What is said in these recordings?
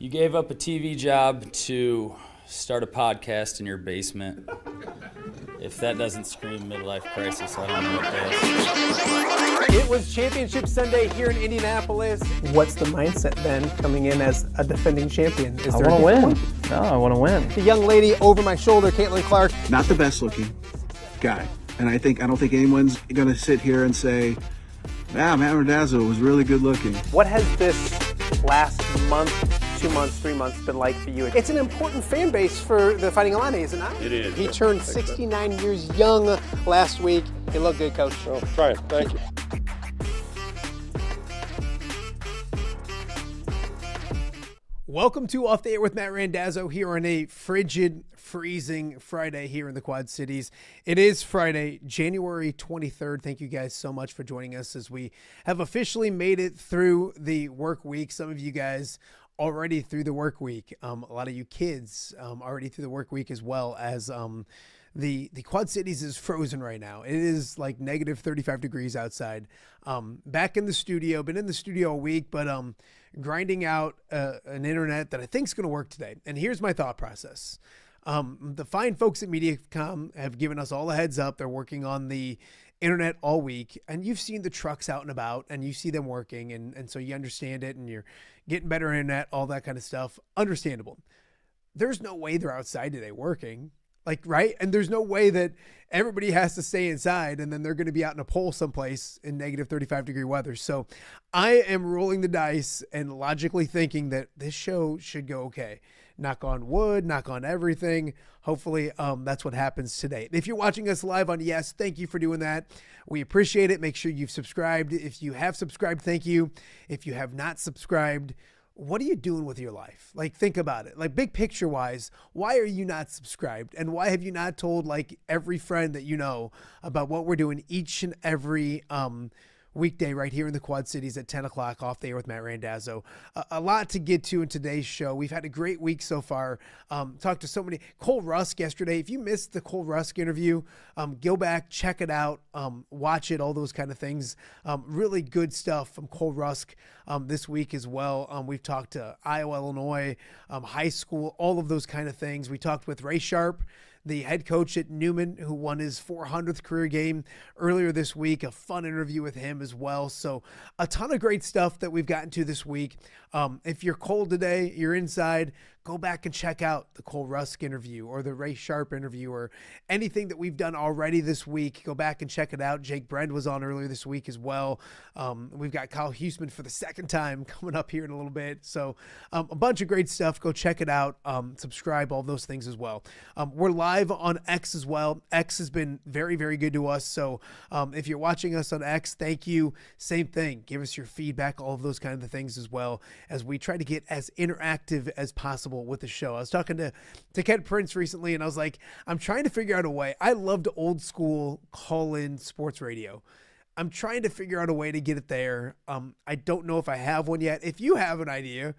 You gave up a TV job to start a podcast in your basement. If that doesn't scream midlife crisis, I don't know what does. It was Championship Sunday here in Indianapolis. What's the mindset then coming in as a defending champion? I want to win. No, I want to win. The young lady over my shoulder, Caitlin Clark. Not the best looking guy. And I don't think anyone's going to sit here and say, Matt Randazzo was really good looking. What has this last month, 2 months, 3 months been like for you? It's an important fan base for the Fighting Illini, is it not? It is. He turned 69 years young last week. You look good, Coach. Oh, try it. Thank you. Welcome to Off the Air with Matt Randazzo here on a frigid, freezing Friday here in the Quad Cities. It is Friday, January 23rd. Thank you guys so much for joining us as we have officially made it through the work week. Some of you guys already through the work week. A lot of you kids already through the work week, as well as the Quad Cities is frozen right now. It is like negative 35 degrees outside. Back in the studio, been in the studio a week, but grinding out an internet that I think is going to work today. And here's my thought process. The fine folks at MediaCom have given us all a heads up. They're working on the internet all week, and you've seen the trucks out and about, and you see them working, and so you understand it, and you're getting better internet, all that kind of stuff. Understandable. There's no way they're outside today working. Like, right? And there's no way that everybody has to stay inside and then they're going to be out in a pole someplace in negative 35-degree weather. So I am rolling the dice and logically thinking that this show should go okay. Knock on wood, knock on everything. Hopefully that's what happens today. If you're watching us live on Yes, thank you for doing that. We appreciate it. Make sure you've subscribed. If you have subscribed, thank you. If you have not subscribed, what are you doing with your life? Like, think about it. Like, big picture wise, why are you not subscribed? And why have you not told like every friend that you know about what we're doing each and every weekday right here in the Quad Cities at 10 o'clock off the air with Matt Randazzo? A lot to get to in today's show. We've had a great week so far. Talked to so many. Cole Rusk yesterday. If you missed the Cole Rusk interview, go back, check it out, watch it, all those kind of things. Really good stuff from Cole Rusk this week as well. We've talked to Iowa, Illinois, high school, all of those kind of things. We talked with Ray Sharp, the head coach at Newman, who won his 400th career game earlier this week. A fun interview with him as well. So a ton of great stuff that we've gotten to this week. If you're cold today, you're inside, go back and check out the Cole Rusk interview or the Ray Sharp interview or anything that we've done already this week. Go back and check it out. Jake Brend was on earlier this week as well. We've got Kyle Huesmann for the second time coming up here in a little bit. So a bunch of great stuff. Go check it out. Subscribe, all those things as well. We're live on X as well. X has been very, very good to us. So if you're watching us on X, thank you. Same thing. Give us your feedback, all of those kinds of things as well, as we try to get as interactive as possible with the show. I was talking to Kedric Prince recently, and I was like, I'm trying to figure out a way. I loved old school call-in sports radio. I'm trying to figure out a way to get it there. I don't know if I have one yet. If you have an idea,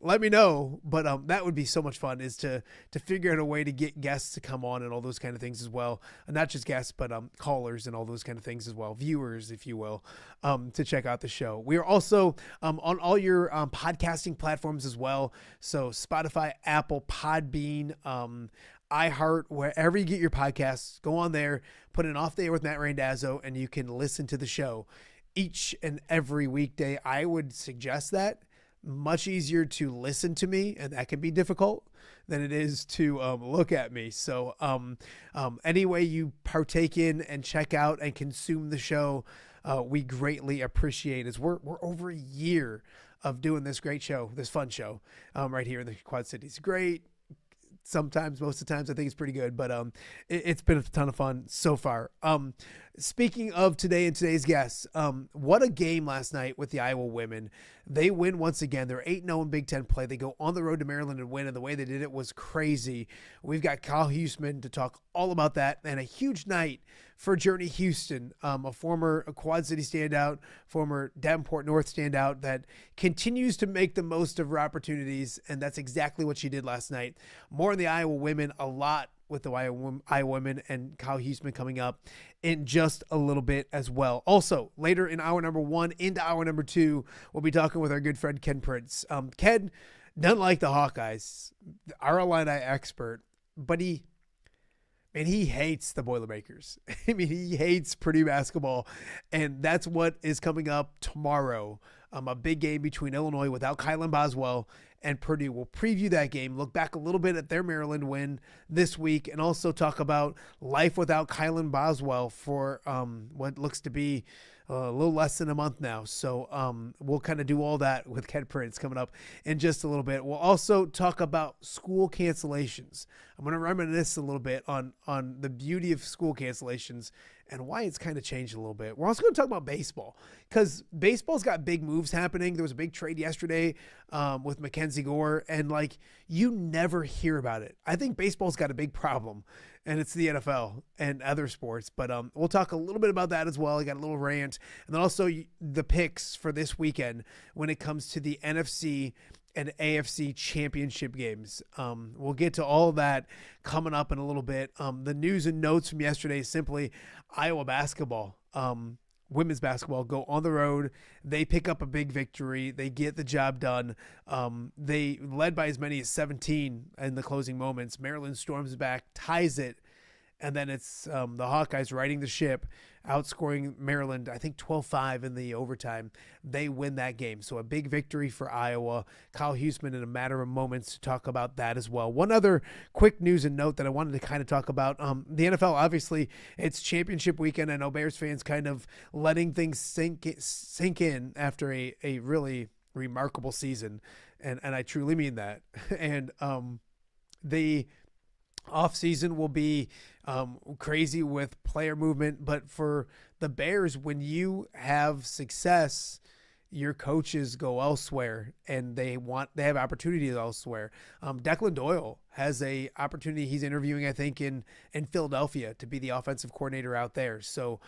let me know. But that would be so much fun, is to figure out a way to get guests to come on and all those kind of things as well. And not just guests, but callers and all those kind of things as well. Viewers, if you will, to check out the show. We are also on all your podcasting platforms as well. So Spotify, Apple, Podbean, iHeart, wherever you get your podcasts, go on there, put an Off the Air with Matt Randazzo, and you can listen to the show each and every weekday. I would suggest that. Much easier to listen to me, and that can be difficult, than it is to look at me. So any way you partake in and check out and consume the show, we greatly appreciate, as we're over a year of doing this great show, this fun show right here in the Quad Cities. Great. Sometimes, most of the times, I think it's pretty good, but it's been a ton of fun so far. Speaking of today and today's guests, what a game last night with the Iowa women. They win once again. They're 8-0 in Big Ten play. They go on the road to Maryland and win, and the way they did it was crazy. We've got Kyle Huesmann to talk all about that, and a huge night for Journey Houston, a former Quad City standout, former Davenport North standout that continues to make the most of her opportunities, and that's exactly what she did last night. More on the Iowa women, a lot with the Iowa women and Kyle Huesmann coming up in just a little bit as well. Also, later in hour number 1 into hour number 2, we'll be talking with our good friend Kedric Prince. Ked doesn't like the Hawkeyes, our Illini expert, but he hates the Boilermakers. I mean, he hates Purdue basketball, and that's what is coming up tomorrow. A big game between Illinois without Kylan Boswell and Purdue. We'll preview that game, look back a little bit at their Maryland win this week, and also talk about life without Kylan Boswell for what looks to be a little less than a month now. So we'll kind of do all that with Kedric Prince coming up in just a little bit. We'll also talk about school cancellations. I'm going to reminisce a little bit on the beauty of school cancellations and why it's kind of changed a little bit. We're also going to talk about baseball, because baseball's got big moves happening. There was a big trade yesterday with Mackenzie Gore, and like, you never hear about it. I think baseball's got a big problem, and it's the NFL and other sports. But we'll talk a little bit about that as well. I got a little rant, and then also the picks for this weekend when it comes to the NFC and AFC championship games. We'll get to all of that coming up in a little bit. The news and notes from yesterday is simply Iowa basketball. Women's basketball go on the road. They pick up a big victory. They get the job done. They led by as many as 17 in the closing moments. Maryland storms back, ties it, And then it's the Hawkeyes riding the ship, outscoring Maryland, I think 12-5 in the overtime. They win that game. So a big victory for Iowa. Kyle Huesmann in a matter of moments to talk about that as well. One other quick news and note that I wanted to kind of talk about. The NFL, obviously, it's championship weekend. I know Bears fans kind of letting things sink in after a really remarkable season. And I truly mean that. And the offseason will be crazy with player movement, but for the Bears, when you have success, your coaches go elsewhere and they have opportunities elsewhere. Declan Doyle has a opportunity. He's interviewing, I think, in Philadelphia to be the offensive coordinator out there. So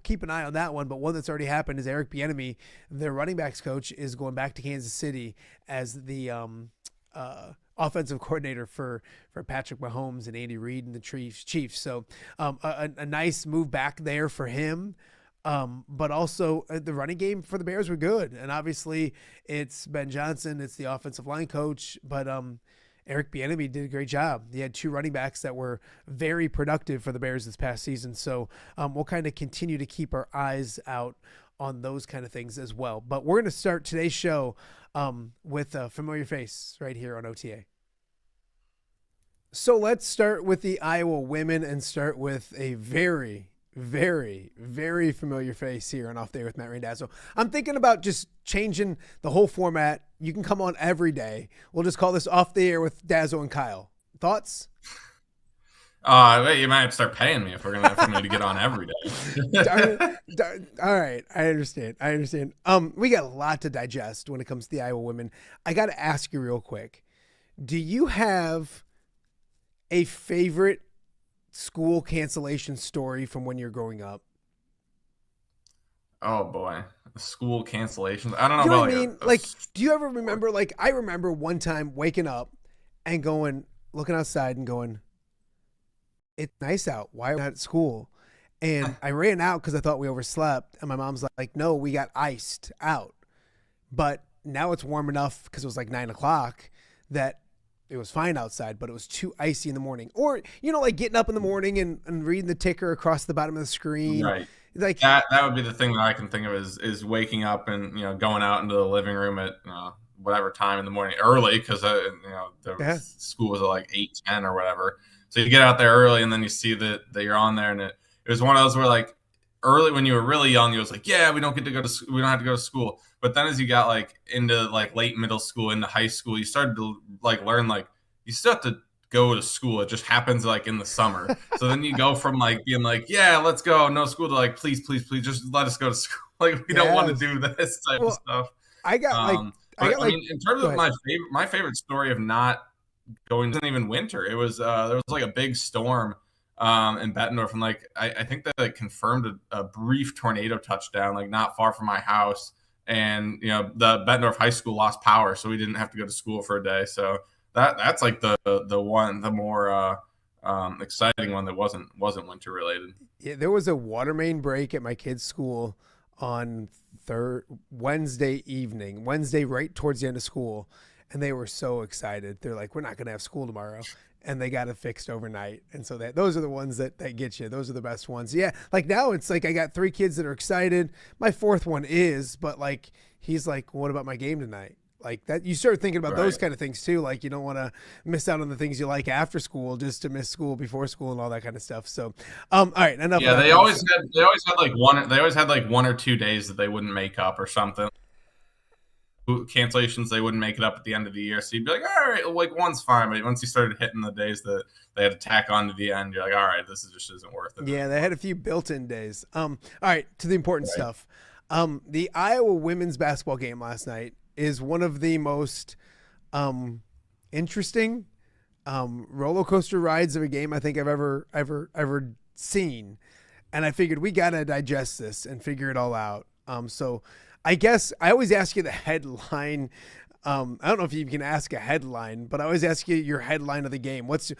keep an eye on that one. But one that's already happened is Eric Bieniemy, their running backs coach, is going back to Kansas City as the offensive coordinator for Patrick Mahomes and Andy Reid and the Chiefs. So a nice move back there for him. But also the running game for the Bears were good. And obviously it's Ben Johnson, it's the offensive line coach, but Eric Bieniemy did a great job. He had 2 running backs that were very productive for the Bears this past season. So we'll kind of continue to keep our eyes out on those kind of things as well. But we're going to start today's show with a familiar face right here on OTA. So let's start with the Iowa women and start with a very, very, very familiar face here on Off the Air with Matt Randazzo. I'm thinking about just changing the whole format. You can come on every day. We'll just call this Off the Air with Dazzo and Kyle. Thoughts? You might have to start paying me if we're going to get on every day. All right. I understand. We got a lot to digest when it comes to the Iowa women. I got to ask you real quick. Do you have a favorite school cancellation story from when you're growing up? Oh boy. School cancellations. I don't know. You know what I mean? Like, do you ever remember, like, I remember one time waking up and looking outside and going, it's nice out. Why are we not at school? And I ran out because I thought we overslept. And my mom's like, no, we got iced out. But now it's warm enough because it was like 9:00 that it was fine outside, but it was too icy in the morning. Or, like getting up in the morning and reading the ticker across the bottom of the screen. Right. Like that would be the thing that I can think of is waking up and, going out into the living room at, whatever time in the morning early. Cause school was at like 8:10 or whatever. So you get out there early and then you see that you're on there, and it was one of those where like early when you were really young, it was like, yeah, we don't have to go to school. But then as you got like into like late middle school, into high school, you started to like learn like you still have to go to school. It just happens like in the summer. So then you go from like being like, yeah, let's go, no school, to like, please, just let us go to school. Like we don't want to do this type of stuff. I mean, in terms of my favorite story of not going to even winter, it was there was like a big storm in Bettendorf, and like I think that it confirmed a brief tornado touchdown like not far from my house, and the Bettendorf High School lost power, so we didn't have to go to school for a day. So that's like the more exciting one that wasn't winter related. Yeah, there was a water main break at my kid's school on Wednesday right towards the end of school. And they were so excited. They're like, we're not going to have school tomorrow. And they got it fixed overnight. And so those are the ones that get you. Those are the best ones. Yeah. Like now it's like I got 3 kids that are excited. My 4th one is, but like, he's like, what about my game tonight? Like that, you start thinking about those kind of things too. Like you don't want to miss out on the things you like after school just to miss school before school and all that kind of stuff. So, all right. Enough. Yeah. They always had like 1 or 2 days that they wouldn't make up or something. Cancellations, they wouldn't make it up at the end of the year, so you'd be like, all right, like one's fine. But once you started hitting the days that they had to tack on to the end, you're like, all right, this just isn't worth it. Yeah, they had a few built-in days. All right, to the important stuff. The Iowa women's basketball game last night is one of the most interesting roller coaster rides of a game I think I've ever seen, and I figured we gotta digest this and figure it all out. So I guess I always ask you the headline. I don't know if you can ask a headline, but I always ask you your headline of the game. What's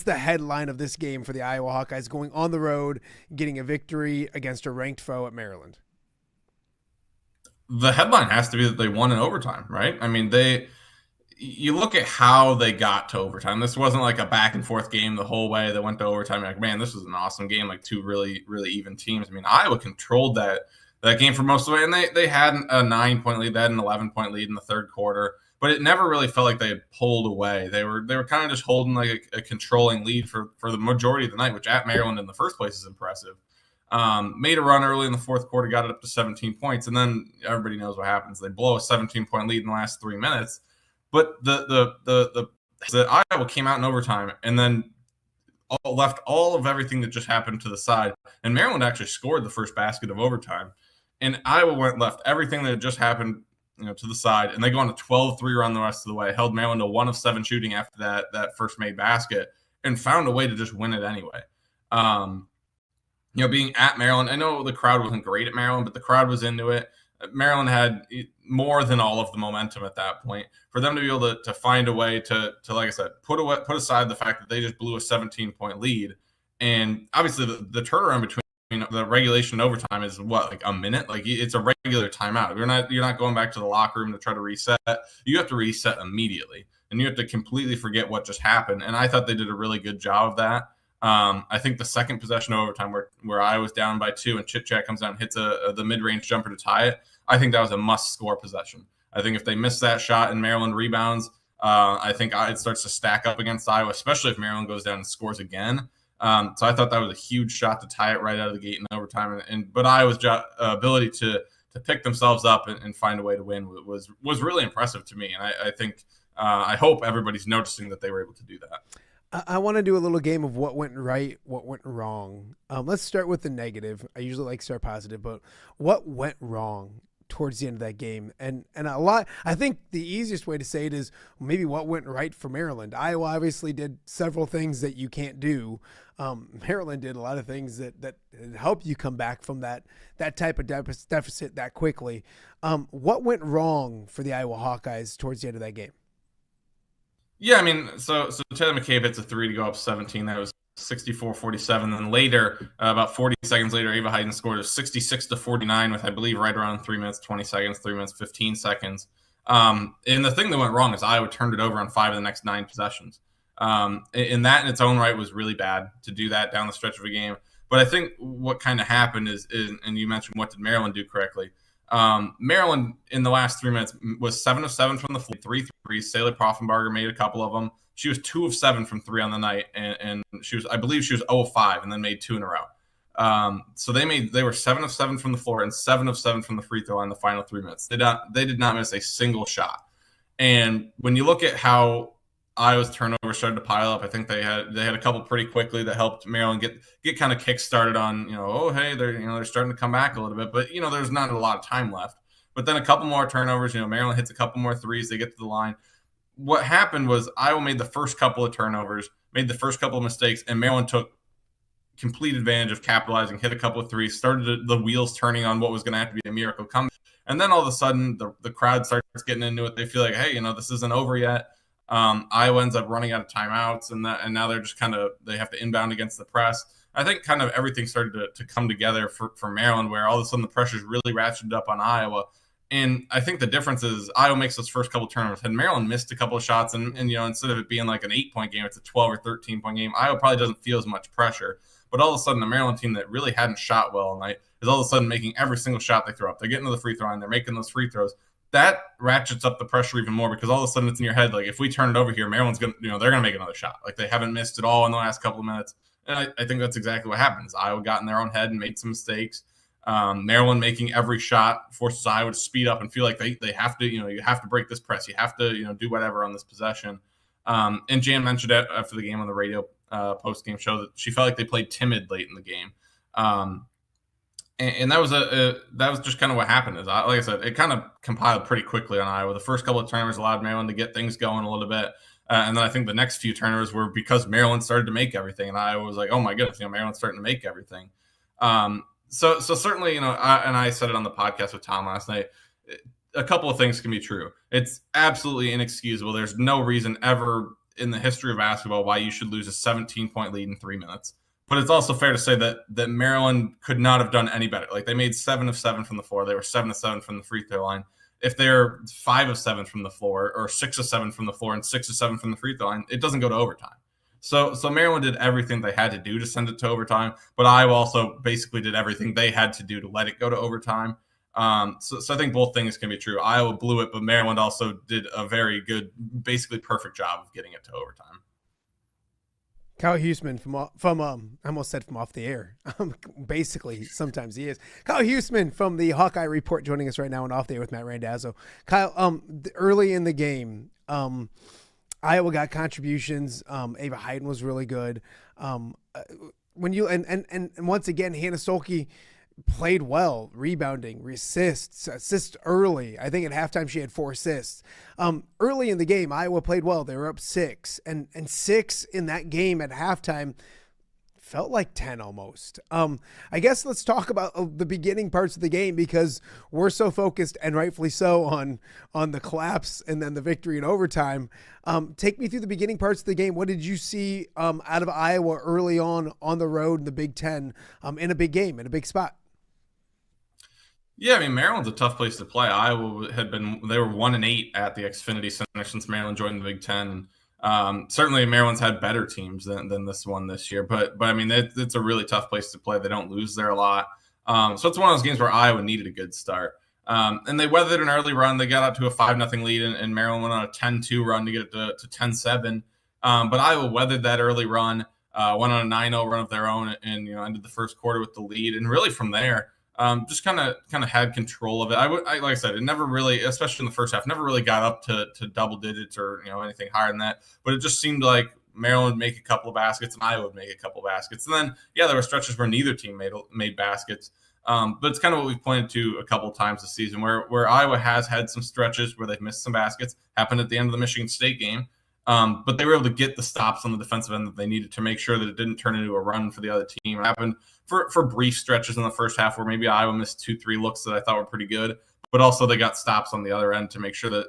the headline of this game for the Iowa Hawkeyes going on the road, getting a victory against a ranked foe at Maryland? The headline has to be that they won in overtime, right? I mean, you look at how they got to overtime. This wasn't like a back and forth game the whole way that went to overtime. You're like, man, this was an awesome game. Like two really, really even teams. I mean, Iowa controlled that game for most of the way, and they had a 9-point lead. They had an 11-point lead in the third quarter, but it never really felt like they had pulled away. They were kind of just holding like a controlling lead for the majority of the night, which at Maryland in the first place is impressive. Made a run early in the fourth quarter, got it up to 17 points, and then everybody knows what happens. They blow a 17-point lead in the last 3 minutes. But the Iowa came out in overtime and then left all of everything that just happened to the side. And Maryland actually scored the first basket of overtime. And Iowa left everything that had just happened, to the side, and they go on a 12-3 run the rest of the way. Held Maryland to 1 of 7 shooting after that first made basket, and found a way to just win it anyway. Being at Maryland, I know the crowd wasn't great at Maryland, but the crowd was into it. Maryland had more than all of the momentum at that point. For them to be able to find a way to like I said, put aside the fact that they just blew a 17-point lead, and obviously the turnaround between the regulation and overtime is what, like a minute? Like it's a regular timeout. You're not going back to the locker room to try to reset. You have to reset immediately, and you have to completely forget what just happened. And I thought they did a really good job of that. I think the second possession of overtime where I was down by 2 and Chit Chat comes down and hits the mid-range jumper to tie it, I think that was a must-score possession. I think if they miss that shot and Maryland rebounds, I think it starts to stack up against Iowa, especially if Maryland goes down and scores again. So I thought that was a huge shot to tie it right out of the gate in overtime. But Iowa's ability to pick themselves up and find a way to win was really impressive to me. And I think I hope everybody's noticing that they were able to do that. I want to do a little game of what went right, what went wrong. Let's start with the negative. I usually like to start positive, but what went wrong towards the end of that game? And a lot, I think the easiest way to say it is maybe what went right for Maryland. Iowa obviously did several things that you can't do. Maryland did a lot of things that help you come back from that type of deficit that quickly. What went wrong for the Iowa Hawkeyes towards the end of that game? Yeah, I mean, so Taylor McCabe hits a 3 to go up 17. That was 64-47. Then later, about 40 seconds later, Ava Hayden scored a 66-49 with, I believe, right around 3 minutes, 20 seconds, 3 minutes, 15 seconds. And the thing that went wrong is Iowa turned it over on 5 of the next 9 possessions. And that in its own right was really bad to do that down the stretch of a game. But I think what kind of happened is, and you mentioned what did Maryland do correctly. Maryland in the last 3 minutes was 7 of 7 from the floor, 3 threes. Sayla Proffenbarger made a couple of them. She was 2 of 7 from 3 on the night, and I believe she was 0 of 5 and then made 2 in a row. So they were 7 of 7 from the floor and 7 of 7 from the free throw line in the final 3 minutes. They did not miss a single shot. And when you look at how Iowa's turnover started to pile up, I think they had a couple pretty quickly that helped Maryland get kind of kick started on, hey, they're starting to come back a little bit, but there's not a lot of time left. But then a couple more turnovers, Maryland hits a couple more threes, they get to the line. What happened was Iowa made the first couple of turnovers, made the first couple of mistakes, and Maryland took complete advantage of capitalizing, hit a couple of threes, started the wheels turning on what was going to have to be a miracle comeback. And then all of a sudden the crowd starts getting into it. They feel like, hey, this isn't over yet. Iowa ends up running out of timeouts, and now they're just they have to inbound against the press. I think kind of everything started to come together for Maryland, where all of a sudden the pressure's really ratcheted up on Iowa. And I think the difference is Iowa makes those first couple turnovers. Had Maryland missed a couple of shots, and instead of it being like an 8-point game, it's a 12 or 13-point game. Iowa probably doesn't feel as much pressure. But all of a sudden, the Maryland team that really hadn't shot well all night is all of a sudden making every single shot they throw up. They're getting to the free throw line. They're making those free throws. That ratchets up the pressure even more, because all of a sudden it's in your head, like, if we turn it over here, Maryland's going to, they're going to make another shot. Like, they haven't missed at all in the last couple of minutes. And I think that's exactly what happens. Iowa got in their own head and made some mistakes. Maryland making every shot forces Iowa to speed up and feel like they have to, you have to break this press. You have to, do whatever on this possession. And Jan mentioned it after the game on the radio post-game show that she felt like they played timid late in the game. And that was just kind of what happened. Is, like I said, it kind of compiled pretty quickly on Iowa. The first couple of turnovers allowed Maryland to get things going a little bit. And then I think the next few turnovers were because Maryland started to make everything. And Iowa was like, oh my goodness, Maryland's starting to make everything. So certainly, and I said it on the podcast with Tom last night, a couple of things can be true. It's absolutely inexcusable. There's no reason ever in the history of basketball why you should lose a 17-point lead in 3 minutes. But it's also fair to say that Maryland could not have done any better. Like, they made 7 of 7 from the floor. They were 7 of 7 from the free throw line. if they're 5 of 7 from the floor or 6 of 7 from the floor and 6 of 7 from the free throw line, it doesn't go to overtime. So Maryland did everything they had to do to send it to overtime, but Iowa also basically did everything they had to do to let it go to overtime. So I think both things can be true. Iowa blew it, but Maryland also did a very good, basically perfect job of getting it to overtime. Kyle Huesmann from I almost said from off the air. Basically, sometimes he is. Kyle Huesmann from the Hawkeye Report joining us right now on Off the Air with Matt Randazzo. Kyle, early in the game, Iowa got contributions. Ava Hayden was really good. When you and once again, Hannah Stolke played well, rebounding, assists early. I think at halftime she had 4 assists. Early in the game, Iowa played well. They were up 6, and 6 in that game at halftime felt like 10 almost. I guess let's talk about the beginning parts of the game, because we're so focused, and rightfully so, on the collapse and then the victory in overtime. Take me through the beginning parts of the game. What did you see out of Iowa early on the road in the Big Ten, in a big game, in a big spot? Yeah, I mean, Maryland's a tough place to play. Iowa they were 1-8 at the Xfinity Center since Maryland joined the Big Ten. Certainly Maryland's had better teams than this one this year, but I mean, it's a really tough place to play. They don't lose there a lot. So it's one of those games where Iowa needed a good start. And they weathered an early run. They got out to a 5-0 lead, and Maryland went on a 10-2 run to get it to 10-7. But Iowa weathered that early run, went on a 9-0 run of their own, and ended the first quarter with the lead. And really from there, just kind of had control of it. Like I said, it never really, especially in the first half, never really got up to double digits or anything higher than that. But it just seemed like Maryland would make a couple of baskets and Iowa would make a couple of baskets. And then, yeah, there were stretches where neither team made baskets. But it's kind of what we've pointed to a couple of times this season, where Iowa has had some stretches where they've missed some baskets. Happened at the end of the Michigan State game. But they were able to get the stops on the defensive end that they needed to make sure that it didn't turn into a run for the other team. It happened for brief stretches in the first half where maybe Iowa missed 2-3 looks that I thought were pretty good, but also they got stops on the other end to make sure that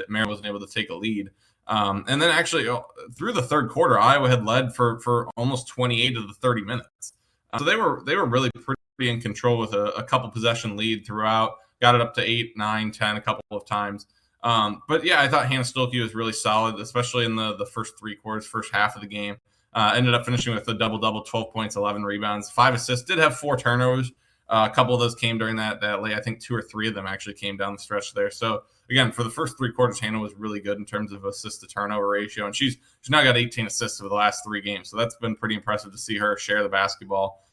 Maryland wasn't able to take a lead. And then actually through the third quarter, Iowa had led for almost 28 of the 30 minutes. So they were really pretty in control with a couple possession lead throughout, got it up to 8, 9, 10 a couple of times. But yeah, I thought Hannah Stolke was really solid, especially in the first 3 quarters, first half of the game. Ended up finishing with a double-double, 12 points, 11 rebounds, 5 assists, did have 4 turnovers. A couple of those came during that late. I think 2 or 3 of them actually came down the stretch there. So again, for the first 3 quarters, Hannah was really good in terms of assist to turnover ratio. And she's now got 18 assists over the last 3 games. So that's been pretty impressive to see her share the basketball.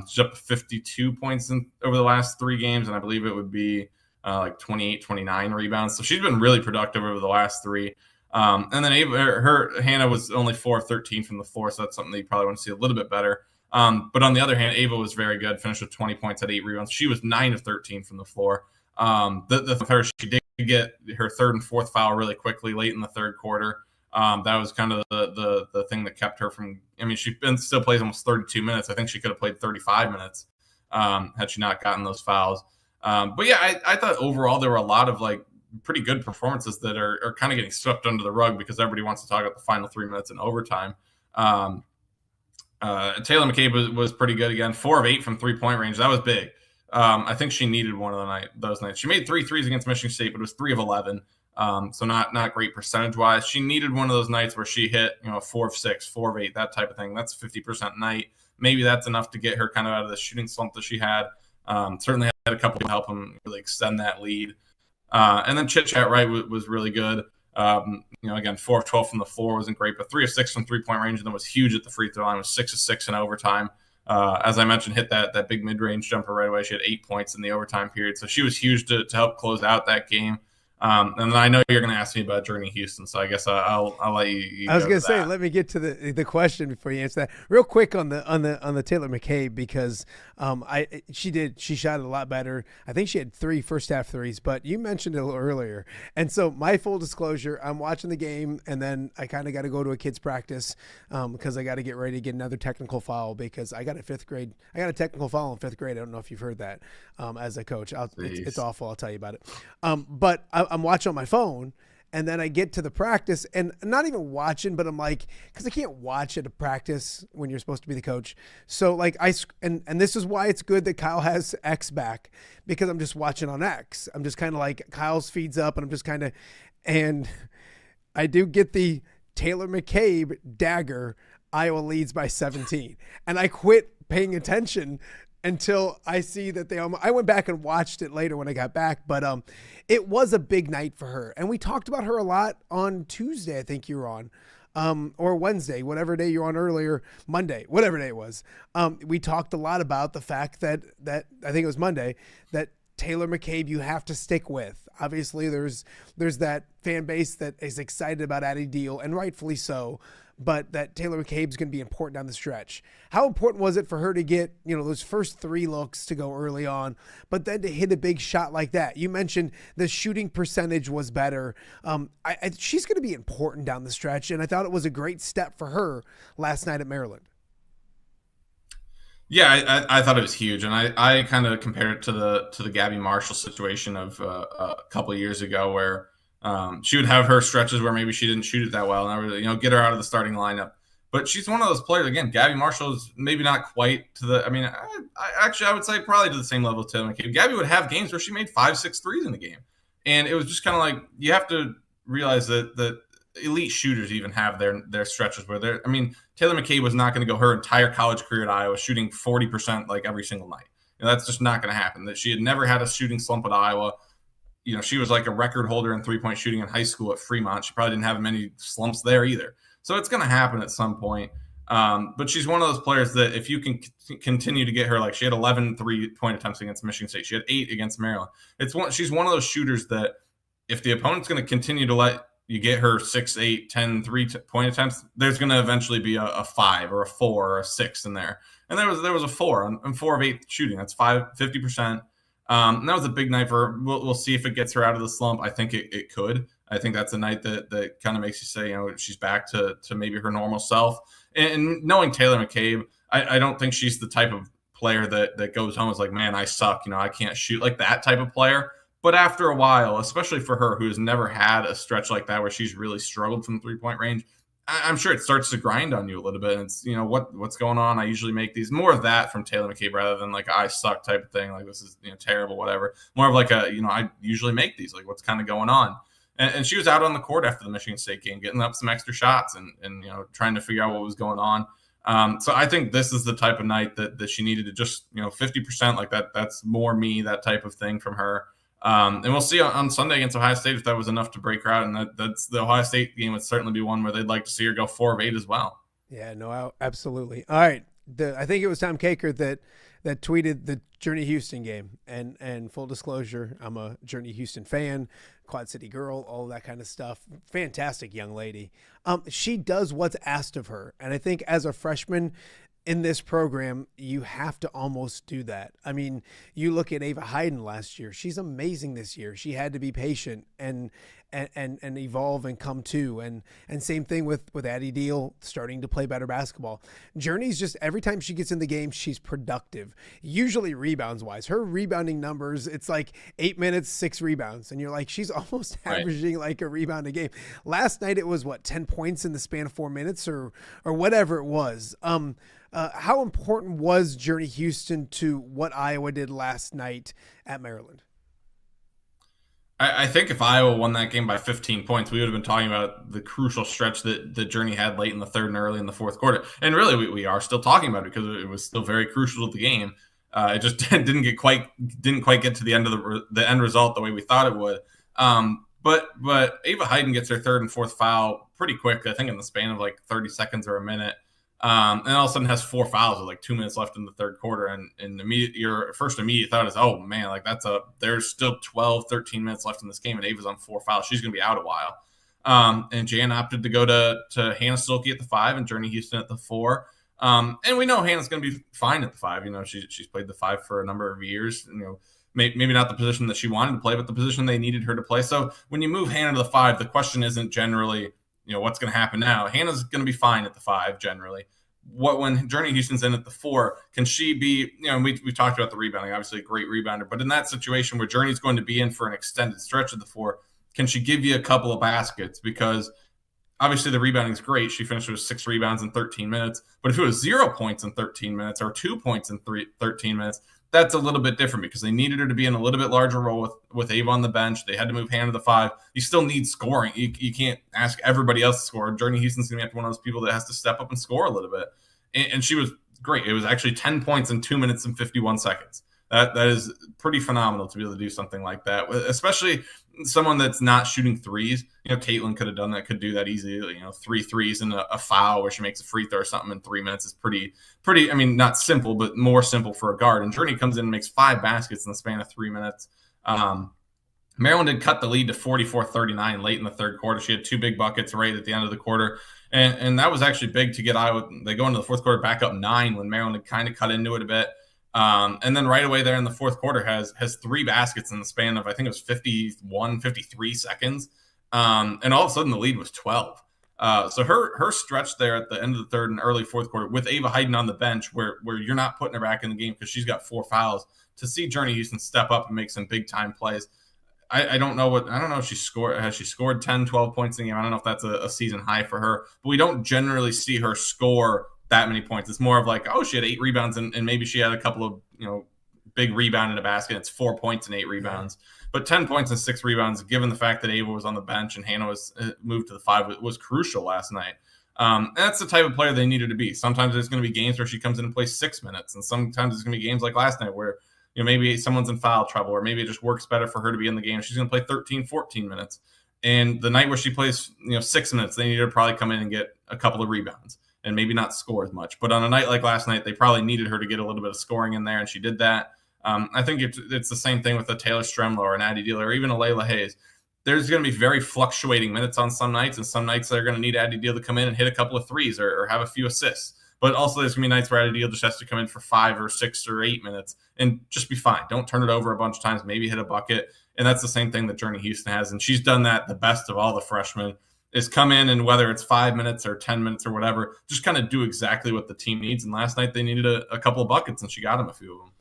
She's up to 52 points over the last 3 games. And I believe it would be like 28, 29 rebounds. So she's been really productive over the last 3. And then Hannah was only 4 of 13 from the floor. So that's something that you probably want to see a little bit better. But on the other hand, Ava was very good, finished with 20 points at 8 rebounds. She was 9 of 13 from the floor. She did get her 3rd and 4th foul really quickly late in the 3rd quarter. That was kind of the thing that kept her from, I mean, she still plays almost 32 minutes. I think she could have played 35 minutes had she not gotten those fouls. But yeah, I thought overall there were a lot of like pretty good performances that are kind of getting swept under the rug because everybody wants to talk about the final 3 minutes in overtime. Taylor McCabe was pretty good again, 4 of 8 from 3-point range. That was big. I think she needed one of those nights. She made 3 threes against Michigan State, but it was 3 of 11. So not great percentage wise. She needed one of those nights where she hit 4 of 6, 4 of 8, that type of thing. That's 50% night. Maybe that's enough to get her kind of out of the shooting slump that she had. Certainly had a couple to help them really extend that lead. And then Chit Chat Wright was really good. Again, 4 of 12 from the floor wasn't great, but 3 of 6 from 3-point range, and then was huge at the free throw line. Was 6 of 6 in overtime. As I mentioned, hit that big mid-range jumper right away. She had 8 points in the overtime period, so she was huge to help close out that game. And then I know you're going to ask me about Journey Houston, so I guess I'll let you. I was going to say, let me get to the question before you answer that. Real quick on the Taylor McCabe, because she shot it a lot better. I think she had 3 first half threes, but you mentioned it a little earlier. And so my full disclosure, I'm watching the game, and then I kind of got to go to a kid's practice because I got to get ready to get another technical foul because I got a technical foul in 5th grade. I don't know if you've heard that as a coach. It's awful. I'll tell you about it. But I'm watching on my phone, And then I get to the practice and I'm not even watching, but I'm like, because I can't watch at a practice when you're supposed to be the coach. So like and this is why it's good that Kyle has X back, because I'm just watching on X. I'm just kind of like, Kyle's feeds up and I'm just kind of, and I do get the Taylor McCabe dagger, Iowa leads by 17. And I quit paying attention until I see that I went back and watched it later when I got back, but it was a big night for her. And we talked about her a lot on Tuesday, I think you were on, or Wednesday, whatever day you're on earlier, Monday, whatever day it was. We talked a lot about the fact that I think it was Monday, that Taylor McCabe you have to stick with. Obviously there's that fan base that is excited about Addie Deal, and rightfully so, but that Taylor McCabe's going to be important down the stretch. How important was it for her to get, those first 3 looks to go early on, but then to hit a big shot like that? You mentioned the shooting percentage was better. She's going to be important down the stretch, and I thought it was a great step for her last night at Maryland. Yeah, I thought it was huge, and I kind of compared it to the Gabby Marshall situation of a couple of years ago, where she would have her stretches where maybe she didn't shoot it that well, and I would, get her out of the starting lineup. But she's one of those players. Again, Gabby Marshall is maybe not quite to the. I mean, I would say probably to the same level as Taylor McCabe. Gabby would have games where she made 5-6 threes in the game, and it was just kind of like, you have to realize that elite shooters even have their stretches where they're. I mean, Taylor McCabe was not going to go her entire college career at Iowa shooting 40% like every single night. That's just not going to happen. That she had never had a shooting slump at Iowa. She was like a record holder in 3-point shooting in high school at Fremont. She probably didn't have many slumps there either. So it's going to happen at some point. But she's one of those players that if you can continue to get her, like she had 11 3-point attempts against Michigan State. She had 8 against Maryland. She's one of those shooters that if the opponent's going to continue to let you get her 6, 8, 10 3-point attempts, there's going to eventually be a 5 or a 4 or a 6 in there. And there was a 4 on 4 of 8 shooting. That's 50%. And that was a big night for her. We'll see if it gets her out of the slump. I think it could. I think that's a night that kind of makes you say, she's back to maybe her normal self. And knowing Taylor McCabe, I don't think she's the type of player that goes home is like, man, I suck. I can't shoot, like that type of player. But after a while, especially for her, who has never had a stretch like that where she's really struggled from 3-point range, I'm sure it starts to grind on you a little bit. And it's, what's going on? I usually make these more of that from Taylor McCabe rather than like I suck type of thing. Like this is terrible, whatever. More of like I usually make these, like what's kind of going on. And she was out on the court after the Michigan State game, getting up some extra shots and trying to figure out what was going on. So I think this is the type of night that she needed to just 50% like that. That's more me, that type of thing from her. And we'll see on Sunday against Ohio State if that was enough to break her out. And that's the Ohio State game would certainly be one where they'd like to see her go 4 of 8 as well. Yeah, no, absolutely. All right. I think it was Tom Caker that tweeted the Journey Houston game. And full disclosure, I'm a Journey Houston fan, Quad City girl, all that kind of stuff. Fantastic young lady. She does what's asked of her. And I think as a freshman in this program, you have to almost do that. I mean, you look at Ava Hayden last year. She's amazing this year. She had to be patient and evolve and come to. And same thing with Addie Deal starting to play better basketball. Journey's just, every time she gets in the game, she's productive. Usually rebounds wise. Her rebounding numbers, it's like 8 minutes, 6 rebounds. And you're like, she's almost averaging like a rebound a game. Last night it was 10 points in the span of 4 minutes or whatever it was. How important was Journey Houston to what Iowa did last night at Maryland? I think if Iowa won that game by 15 points, we would have been talking about the crucial stretch that the Journey had late in the third and early in the fourth quarter. And really, we are still talking about it because it was still very crucial to the game. It just didn't quite get to the end of the end result the way we thought it would. But Ava Hayden gets her third and fourth foul pretty quick. I think in the span of like 30 seconds or a minute. And all of a sudden has 4 fouls with like 2 minutes left in the third quarter. And your first immediate thought is, oh man, like there's still 12, 13 minutes left in this game and Ava's on 4 fouls. She's going to be out a while. And Jan opted to go to Hannah Stolke at the 5 and Journey Houston at the 4. And we know Hannah's going to be fine at the 5. She's played the 5 for a number of years. Maybe not the position that she wanted to play, but the position they needed her to play. So when you move Hannah to the 5, the question isn't generally, what's going to happen now? Hannah's going to be fine at the 5 generally. When Journey Houston's in at the 4, can she be, we talked about the rebounding, obviously a great rebounder, but in that situation where Journey's going to be in for an extended stretch of the 4, can she give you a couple of baskets? Because obviously the rebounding is great. She finished with 6 rebounds in 13 minutes. But if it was 0 points in 13 minutes or 2 points in 13 minutes, that's a little bit different because they needed her to be in a little bit larger role with Ava on the bench. They had to move Hannah to the 5. You still need scoring. You can't ask everybody else to score. Journey Houston's going to be one of those people that has to step up and score a little bit. And she was great. It was actually 10 points in 2 minutes and 51 seconds. That is pretty phenomenal to be able to do something like that, especially someone that's not shooting threes. Caitlin could have done that, could do that easily. 3 threes and a foul where she makes a free throw or something in 3 minutes is pretty. I mean, not simple, but more simple for a guard. And Journey comes in and makes 5 baskets in the span of 3 minutes. Maryland did cut the lead to 44-39 late in the third quarter. She had 2 big buckets right at the end of the quarter. And that was actually big to get Iowa. They go into the fourth quarter back up 9 when Maryland had kind of cut into it a bit. And then right away there in the fourth quarter has 3 baskets in the span of, I think it was 53 seconds. And all of a sudden the lead was 12. So her stretch there at the end of the third and early fourth quarter with Ava Hayden on the bench where you're not putting her back in the game because she's got 4 fouls, to see Journey Houston step up and make some big time plays. I don't know if she scored 10, 12 points in the game. I don't know if that's a season high for her, but we don't generally see her score that many points. It's more of like, she had 8 rebounds and maybe she had a couple of, big rebound in a basket. It's 4 points and 8 rebounds, but 10 points and 6 rebounds, given the fact that Ava was on the bench and Hannah was moved to the 5 was crucial last night. And that's the type of player they needed to be. Sometimes there's going to be games where she comes in and plays 6 minutes. And sometimes there's going to be games like last night where, maybe someone's in foul trouble, or maybe it just works better for her to be in the game. She's going to play 13, 14 minutes. And the night where she plays, 6 minutes, they need her to probably come in and get a couple of rebounds and maybe not score as much. But on a night like last night, they probably needed her to get a little bit of scoring in there, and she did that. I think it's the same thing with a Taylor Stremlo or an Addie Dealer or even a Layla Hayes. There's going to be very fluctuating minutes on some nights, and some nights they're going to need Addie Deal to come in and hit a couple of threes or have a few assists. But also there's going to be nights where Addie Deal just has to come in for 5 or 6 or 8 minutes and just be fine. Don't turn it over a bunch of times, maybe hit a bucket. And that's the same thing that Journey Houston has. And she's done that the best of all the freshmen, is come in and whether it's 5 minutes or 10 minutes or whatever, just kind of do exactly what the team needs. And last night they needed a couple of buckets, and she got them a few of them.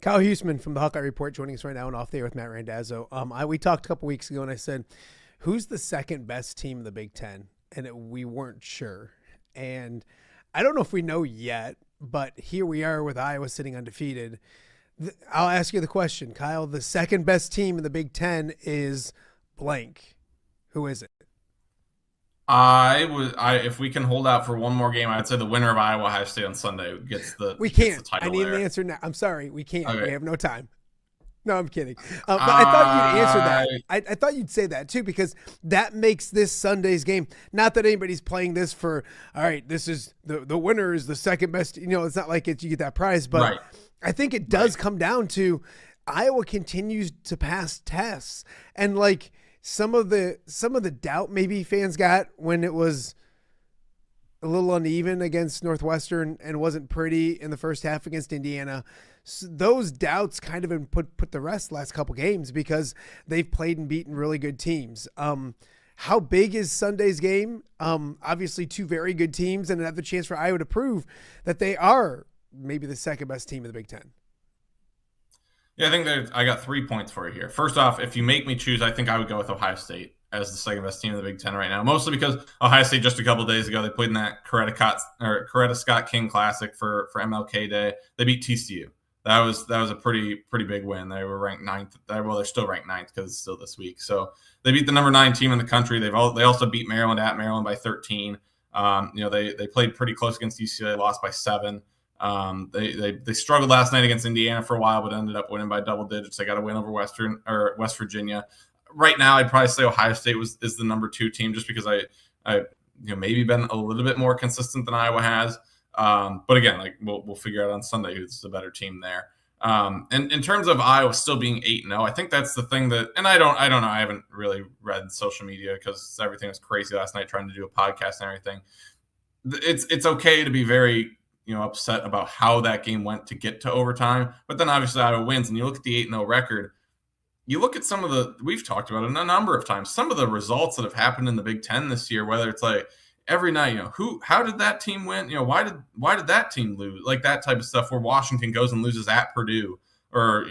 Kyle Huesmann from the Hawkeye Report joining us right now and off the air with Matt Randazzo. We talked a couple weeks ago and I said, who's the second best team in the Big Ten? And we weren't sure. And I don't know if we know yet, but here we are with Iowa sitting undefeated. I'll ask you the question, Kyle. The second best team in the Big Ten is blank. Who is it? If we can hold out for one more game, I'd say the winner of Iowa Ohio State on Sunday gets the. We can't. The title I need there. an answer now. I'm sorry, we can't. Okay. We have no time. No, I'm kidding. But I thought you'd answer that. I thought you'd say that too, because that makes this Sunday's game. Not that anybody's playing this for, all right, this is the winner is the second best. It's not like you get that prize, but Right. I think it does come down to Iowa continues to pass tests, and like some of the doubt maybe fans got when it was a little uneven against Northwestern and wasn't pretty in the first half against Indiana. So those doubts kind of been put to rest last couple games because they've played and beaten really good teams. How big is Sunday's game? Obviously 2 very good teams and another chance for Iowa to prove that they are maybe the second best team in the Big Ten. Yeah, I think I got 3 points for you here. First off, if you make me choose, I think I would go with Ohio State as the second best team in the Big Ten right now, mostly because Ohio State just a couple of days ago, they played in that Coretta Scott King Classic for MLK Day. They beat TCU. That was a pretty big win. They were ranked 9th. Well, they're still ranked 9th because it's still this week. So they beat the number 9 team in the country. They also beat Maryland at Maryland by 13. They played pretty close against UCLA, lost by 7. They struggled last night against Indiana for a while, but ended up winning by double digits. They got a win over West Virginia. Right now, I'd probably say Ohio State is the number 2 team, just because I maybe been a little bit more consistent than Iowa has. But again, like we'll figure out on Sunday who's the better team there. And in terms of Iowa still being 8-0, I think that's the thing that, and I don't know. I haven't really read social media because everything was crazy last night trying to do a podcast and everything. It's okay to be very upset about how that game went to get to overtime, but then obviously Iowa wins, and you look at the 8-0 record. You look at some of we've talked about it a number of times, some of the results that have happened in the Big Ten this year, whether it's like every night, how did that team win? Why did that team lose? Like that type of stuff where Washington goes and loses at Purdue, or,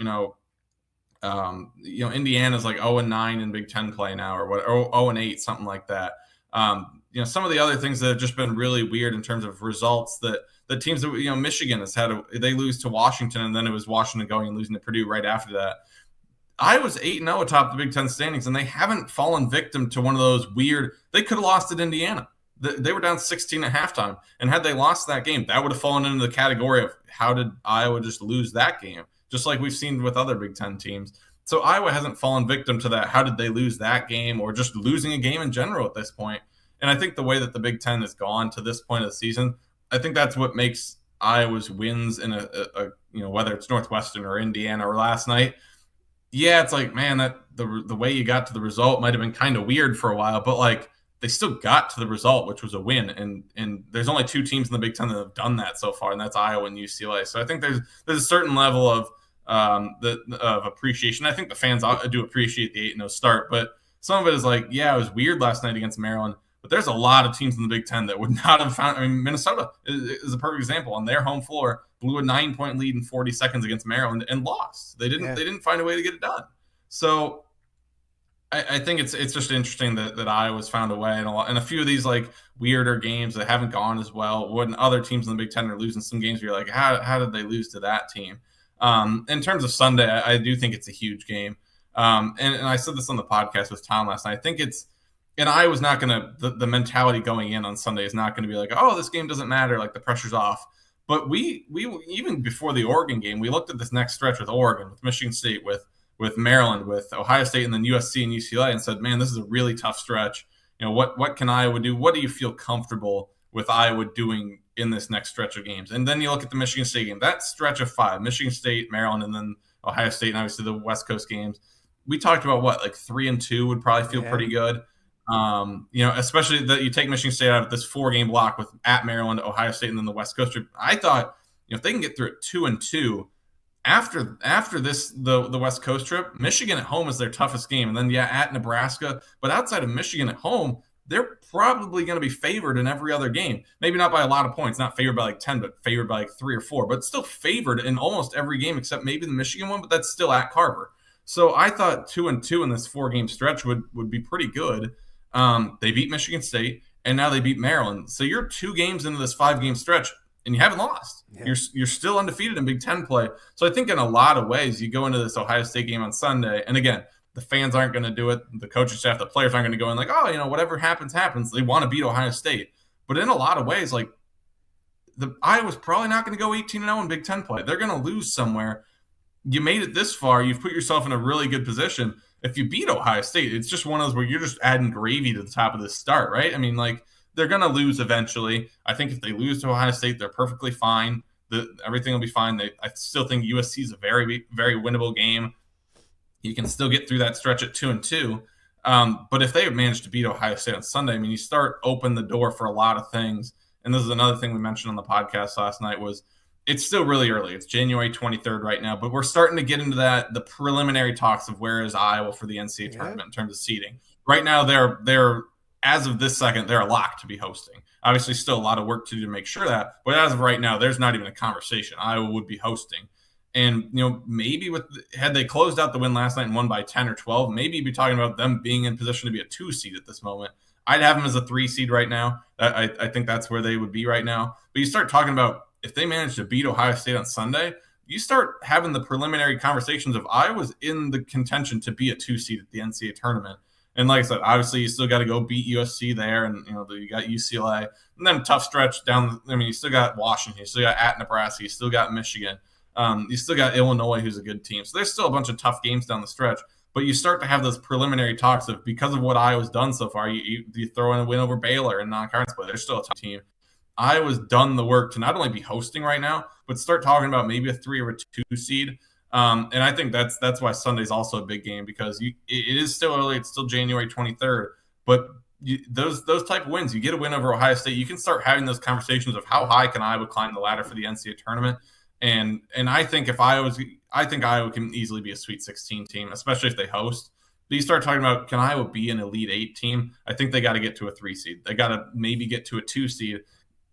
Indiana's like 0-9 in Big Ten play now, or 0-8, something like that. Some of the other things that have just been really weird in terms of results that the teams that, Michigan has had, they lose to Washington, and then it was Washington going and losing to Purdue right after that. Iowa's 8-0 atop the Big Ten standings, and they haven't fallen victim to one of those weird, they could have lost at Indiana. They were down 16 at halftime, and had they lost that game, that would have fallen into the category of how did Iowa just lose that game, just like we've seen with other Big Ten teams. So Iowa hasn't fallen victim to that. How did they lose that game, or just losing a game in general at this point? And I think the way that the Big Ten has gone to this point of the season, I think that's what makes Iowa's wins in a whether it's Northwestern or Indiana or last night. Yeah, it's like, man, that the way you got to the result might have been kind of weird for a while, but like they still got to the result, which was a win. And there's only two teams in the Big Ten that have done that so far, and that's Iowa and UCLA. So I think there's a certain level of appreciation. I think the fans do appreciate the 8-0 start, but some of it is like, yeah, it was weird last night against Maryland. But there's a lot of teams in the Big Ten that would not have found. I mean, Minnesota is a perfect example. On their home floor, blew a 9-point lead in 40 seconds against Maryland and lost. They didn't find a way to get it done. So I think it's just interesting that Iowa's found a way, and a few of these like weirder games that haven't gone as well. When other teams in the Big Ten are losing some games, you're like, how did they lose to that team? In terms of Sunday, I do think it's a huge game. And I said this on the podcast with Tom last night. I think it's. And Iowa's not going to – the mentality going in on Sunday is not going to be like, oh, this game doesn't matter, like the pressure's off. But we even before the Oregon game, we looked at this next stretch with Oregon, with Michigan State, with Maryland, with Ohio State, and then USC and UCLA, and said, man, this is a really tough stretch. What can Iowa do? What do you feel comfortable with Iowa doing in this next stretch of games? And then you look at the Michigan State game, that stretch of 5, Michigan State, Maryland, and then Ohio State, and obviously the West Coast games. We talked about like 3-2 would probably feel pretty good. Especially that you take Michigan State out of this 4-game block with at Maryland, Ohio State, and then the West Coast trip. I thought, if they can get through it 2-2 after this, the West Coast trip, Michigan at home is their toughest game, and then at Nebraska. But outside of Michigan at home, they're probably going to be favored in every other game. Maybe not by a lot of points, not favored by like 10, but favored by like 3 or 4. But still favored in almost every game except maybe the Michigan one. But that's still at Carver. So I thought 2-2 in this 4-game stretch would be pretty good. They beat Michigan State, and now they beat Maryland. So you're 2 games into this 5-game stretch, and you haven't lost. Yeah. You're still undefeated in Big Ten play. So I think in a lot of ways, you go into this Ohio State game on Sunday, and again, the fans aren't going to do it. The coaching staff, the players aren't going to go in like, oh, whatever happens, happens. They want to beat Ohio State. But in a lot of ways, like Iowa's probably not going to go 18-0 in Big Ten play. They're going to lose somewhere. You made it this far. You've put yourself in a really good position. If you beat Ohio State, it's just one of those where you're just adding gravy to the top of this start, right? I mean, like, they're going to lose eventually. I think if they lose to Ohio State, they're perfectly fine. Everything will be fine. I still think USC is a very, very winnable game. You can still get through that stretch at 2-2. But if they manage to beat Ohio State on Sunday, I mean, you start open the door for a lot of things. And this is another thing we mentioned on the podcast last night was it's still really early. It's January 23rd right now, but we're starting to get into the preliminary talks of where is Iowa for the NCAA tournament in terms of seeding. Right now, they're as of this second, they're a lock to be hosting. Obviously, still a lot of work to do to make sure that, but as of right now, there's not even a conversation. Iowa would be hosting. And, maybe had they closed out the win last night and won by 10 or 12, maybe you'd be talking about them being in position to be a 2 seed at this moment. I'd have them as a 3 seed right now. I think that's where they would be right now. But you start talking about if they manage to beat Ohio State on Sunday, you start having the preliminary conversations of Iowa's in the contention to be a 2 seed at the NCAA tournament. And like I said, obviously you still got to go beat USC there, and you got UCLA, and then tough stretch down. I mean, you still got Washington, you still got at Nebraska, you still got Michigan, you still got Illinois, who's a good team. So there's still a bunch of tough games down the stretch. But you start to have those preliminary talks of because of what Iowa's done so far, you throw in a win over Baylor in non-conference play. They're still a tough team. Iowa's done the work to not only be hosting right now, but start talking about maybe a 3 or a 2 seed. And I think that's why Sunday's also a big game because it is still early. It's still January 23rd. But those type of wins, you get a win over Ohio State, you can start having those conversations of how high can Iowa climb the ladder for the NCAA tournament. And I think I think Iowa can easily be a Sweet 16 team, especially if they host. But you start talking about can Iowa be an Elite 8 team? I think they got to get to a 3 seed. They got to maybe get to a 2 seed.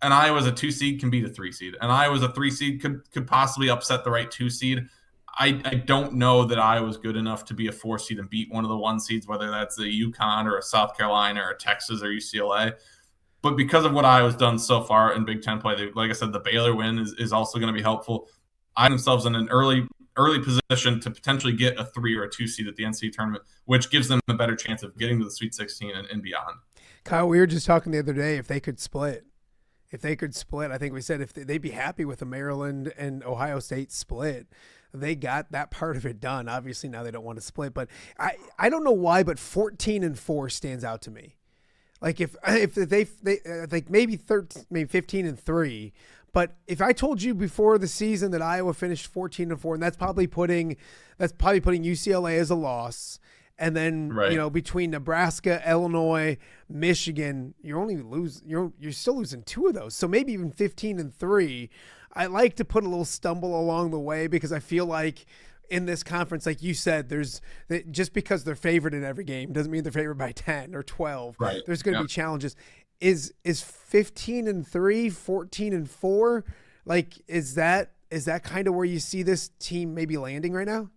And Iowa's a 2 seed can beat a 3 seed. And Iowa's a 3 seed could possibly upset the right 2 seed. I don't know that Iowa's good enough to be a 4 seed and beat one of the 1 seeds, whether that's a UConn or a South Carolina or a Texas or UCLA. But because of what Iowa's done so far in Big Ten play, like I said, the Baylor win is also going to be helpful. Iowa themselves in an early position to potentially get a 3 or a 2 seed at the NCAA tournament, which gives them a better chance of getting to the Sweet 16 and beyond. Kyle, we were just talking the other day if they could split. I think we said if they'd be happy with a Maryland and Ohio State split. They got that part of it done. Obviously, now they don't want to split, but I don't know why, but 14-4 stands out to me. Like if they like maybe 13, maybe 15-3, but if I told you before the season that Iowa finished 14-4, and that's probably putting UCLA as a loss. And then, right, between Nebraska, Illinois, Michigan, you're still losing 2 of those. So maybe even 15-3. I like to put a little stumble along the way because I feel like in this conference, like you said, just because they're favored in every game doesn't mean they're favored by 10 or 12. Right. There's going to be challenges. Is 15-3, 14-4? Like, is that kind of where you see this team maybe landing right now?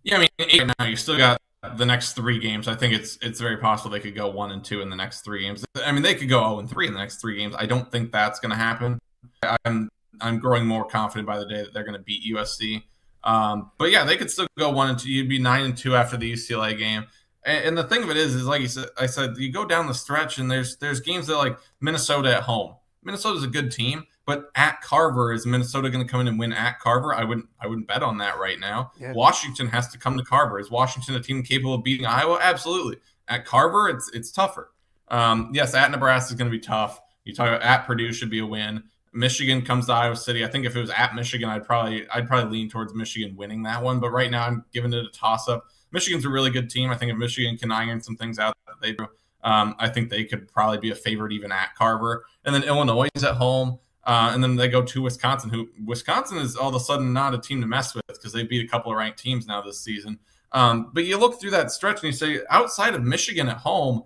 Yeah, I mean, right now you still got the next 3 games. I think it's very possible they could go 1-2 in the next 3 games. I mean, they could go 0-3 in the next 3 games. I don't think that's going to happen. I'm growing more confident by the day that they're going to beat USC. But yeah, they could still go 1-2. You'd be 9-2 after the UCLA game. And the thing of it is like I said, you go down the stretch and there's games that like Minnesota at home. Minnesota's a good team, but at Carver, is Minnesota going to come in and win at Carver? I wouldn't bet on that right now. Yeah. Washington has to come to Carver. Is Washington a team capable of beating Iowa? Absolutely. At Carver, it's tougher. Yes, at Nebraska is going to be tough. You talk about at Purdue should be a win. Michigan comes to Iowa City. I think if it was at Michigan, I'd probably lean towards Michigan winning that one. But right now, I'm giving it a toss-up. Michigan's a really good team. I think if Michigan can iron some things out that they do, I think they could probably be a favorite even at Carver. And then Illinois is at home. And then they go to Wisconsin, Wisconsin is all of a sudden not a team to mess with because they beat a couple of ranked teams now this season. But you look through that stretch and you say, outside of Michigan at home,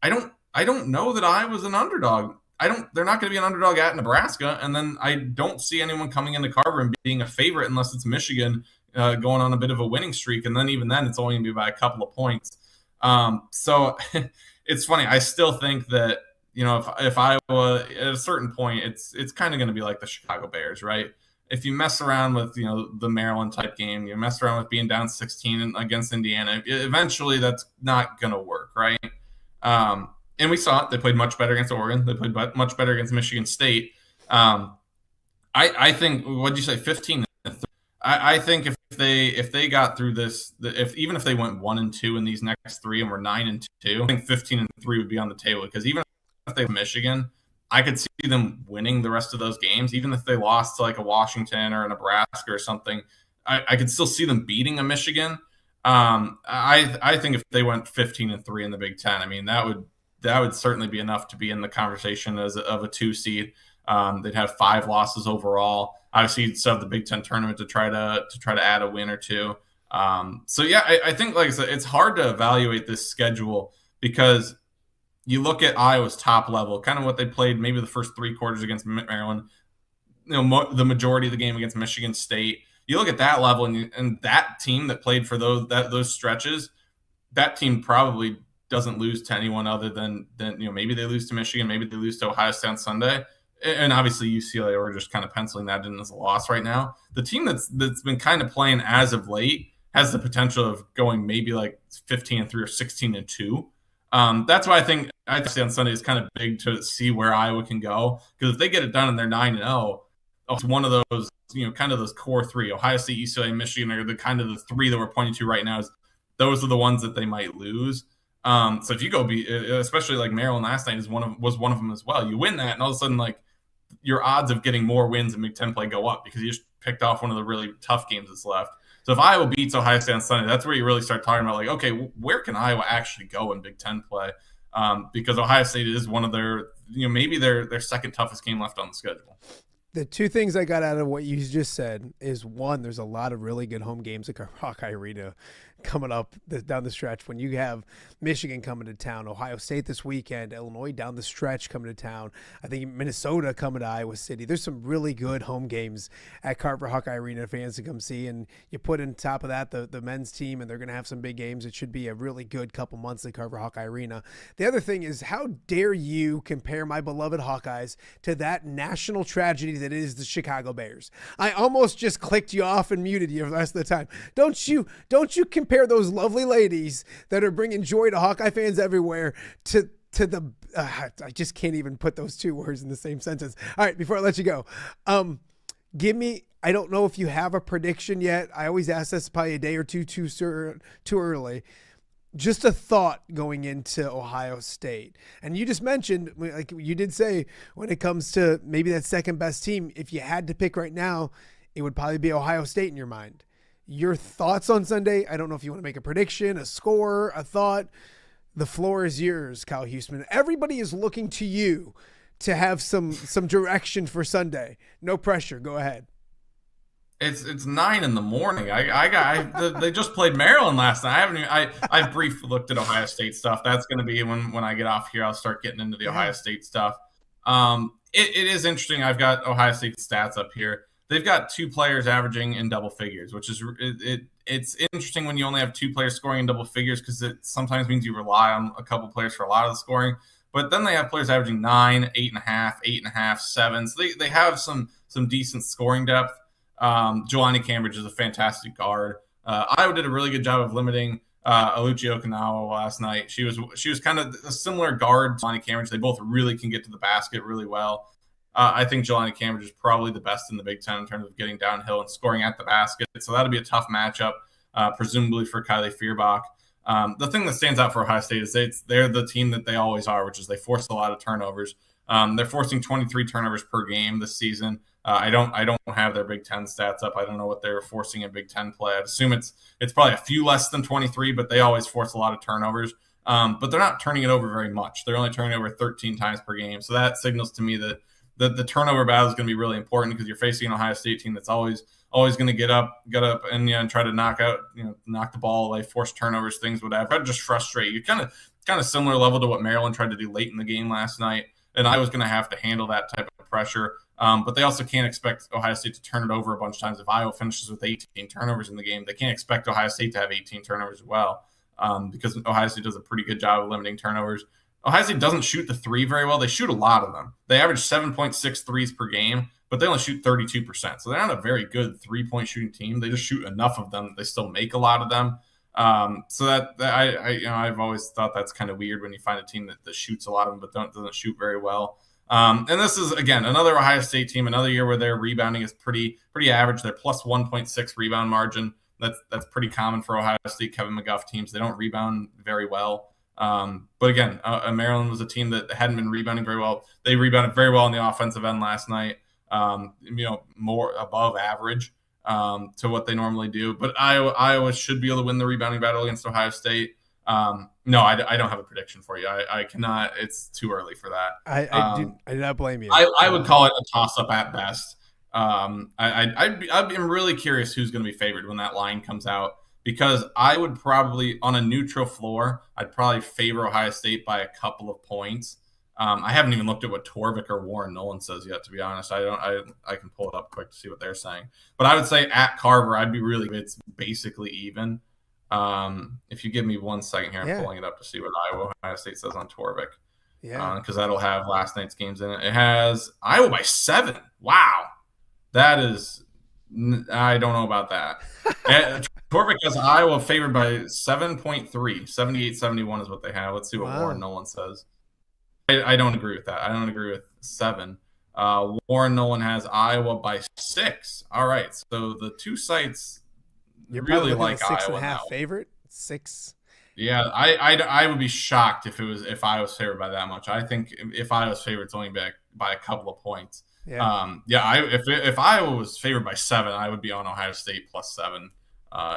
I don't know that Iowa's an underdog. They're not going to be an underdog at Nebraska. And then I don't see anyone coming into Carver and being a favorite unless it's Michigan going on a bit of a winning streak. And then even then, it's only going to be by a couple of points. So it's funny. I still think that, if Iowa at a certain point, it's kind of going to be like the Chicago Bears, right? If you mess around with, the Maryland type game, you mess around with being down 16 against Indiana, eventually that's not going to work, right? And we saw it. They played much better against Oregon. They played much better against Michigan State. I think, what'd you say, 15? I think if they got through this, even if they went 1-2 in these next 3 and were 9-2, I think 15-3 would be on the table because even if they Michigan, I could see them winning the rest of those games. Even if they lost to like a Washington or a Nebraska or something, I could still see them beating a Michigan. I think if they went 15-3 in the Big Ten, I mean that would certainly be enough to be in the conversation of a 2 seed. They'd have 5 losses overall. Obviously, you'd still have the Big Ten tournament to try to add a win or 2. So yeah, I think, like I said, it's hard to evaluate this schedule because you look at Iowa's top level, kind of what they played maybe the first 3 quarters against Maryland, the majority of the game against Michigan State. You look at that level and that team that played for those stretches, that team probably doesn't lose to anyone other than maybe they lose to Michigan, maybe they lose to Ohio State on Sunday. And obviously UCLA, we're just kind of penciling that in as a loss right now. The team that's been kind of playing as of late has the potential of going maybe like 15-3 or 16-2. That's why I think on Sunday is kind of big to see where Iowa can go, because if they get it done and they're 9-0, it's one of those, kind of those core 3, Ohio State, UCLA, Michigan are the kind of the 3 that we're pointing to right now. Those are the ones that they might lose. So if you go especially like Maryland last night was one of them as well. You win that, and all of a sudden, like, your odds of getting more wins in Big Ten play go up because you just picked off one of the really tough games that's left. So if Iowa beats Ohio State on Sunday, that's where you really start talking about, like, okay, where can Iowa actually go in Big Ten play? Because Ohio State is one of their, maybe their second toughest game left on the schedule. The 2 things I got out of what you just said is, 1, there's a lot of really good home games at Hawkeye Arena. coming up down the stretch when you have Michigan coming to town, Ohio State this weekend, Illinois down the stretch coming to town. I think Minnesota coming to Iowa City. There's some really good home games at Carver Hawkeye Arena fans to come see. And you put in top of that the men's team, and they're going to have some big games. It should be a really good couple months at Carver Hawkeye Arena. The other thing is, how dare you compare my beloved Hawkeyes to that national tragedy that is the Chicago Bears? I almost just clicked you off and muted you for the rest of the time. Don't you compare those lovely ladies that are bringing joy to Hawkeye fans everywhere to the I just can't even put those two words in the same sentence. All right, before I let you go, give me, I don't know if you have a prediction yet. I always ask this probably a day or two too early. Just a thought going into Ohio State. And you just mentioned, like you did say, when it comes to maybe that second best team, if you had to pick right now, it would probably be Ohio State in your mind. Your thoughts on Sunday? I don't know if you want to make a prediction, a score, a thought. The floor is yours, Kyle Huesmann. Everybody is looking to you to have some direction for Sunday. No pressure. Go ahead. It's 9 in the morning. They just played Maryland last night. I've briefly looked at Ohio State stuff. That's going to be when I get off here. I'll start getting into the Ohio State stuff. It is interesting. I've got Ohio State stats up here. They've got 2 players averaging in double figures, which is it's interesting when you only have 2 players scoring in double figures, because it sometimes means you rely on a couple players for a lot of the scoring. But then they have players averaging 9, 8.5, 8.5, 7. So they have some decent scoring depth. Jelani Cambridge is a fantastic guard. Iowa did a really good job of limiting Aluchi Okinawa last night. She was kind of a similar guard to Jelani Cambridge. They both really can get to the basket really well. I think Jelani Cambridge is probably the best in the Big Ten in terms of getting downhill and scoring at the basket. So that'll be a tough matchup, presumably for Kylie Feuerbach. The thing that stands out for Ohio State is they're the team that they always are, which is they force a lot of turnovers. They're forcing 23 turnovers per game this season. I don't have their Big Ten stats up. I don't know what they're forcing in Big Ten play. I'd assume it's probably a few less than 23, but they always force a lot of turnovers. But they're not turning it over very much. They're only turning it over 13 times per game. So that signals to me that the turnover battle is going to be really important, because you're facing an Ohio State team that's always going to get up and try to knock the ball away, force turnovers, things, whatever. That'd just frustrate you. Kind of similar level to what Maryland tried to do late in the game last night. And I was going to have to handle that type of pressure. But they also can't expect Ohio State to turn it over a bunch of times. If Iowa finishes with 18 turnovers in the game, they can't expect Ohio State to have 18 turnovers as well, because Ohio State does a pretty good job of limiting turnovers. Ohio State doesn't shoot the 3 very well. They shoot a lot of them. They average 7.6 threes per game, but they only shoot 32%. So they're not a very good 3-point shooting team. They just shoot enough of them that they still make a lot of them. So that I've always thought that's kind of weird when you find a team that shoots a lot of them but doesn't shoot very well. And this is, again, another Ohio State team, another year where their rebounding is pretty average. They're plus 1.6 rebound margin. That's pretty common for Ohio State Kevin McGuff teams. They don't rebound very well. But again, Maryland was a team that hadn't been rebounding very well. They rebounded very well on the offensive end last night. More above average to what they normally do. But Iowa should be able to win the rebounding battle against Ohio State. No, I don't have a prediction for you. I cannot. It's too early for that. I do not blame you. I would call it a toss-up at best. I'm really curious who's going to be favored when that line comes out, because I would probably, on a neutral floor, I'd probably favor Ohio State by a couple of points. I haven't even looked at what Torvik or Warren Nolan says yet, to be honest. I can pull it up quick to see what they're saying. But I would say at Carver, it's basically even. If you give me 1 second here, I'm pulling it up to see what Ohio State says on Torvik. Yeah. Because that'll have last night's games in it. It has Iowa by 7. Wow. That is, I don't know about that. Torvik has Iowa favored by 7.3. 78-71 is what they have. Let's see what Warren Nolan says. I don't agree with that. I don't agree with 7. Warren Nolan has Iowa by 6. All right. So the two sites really like Iowa. 6.5 favorite? 6. Yeah, I would be shocked if I was favored by that much. I think if I was favored, it's only by a couple of points. Yeah. If Iowa was favored by 7, I would be on Ohio State plus 7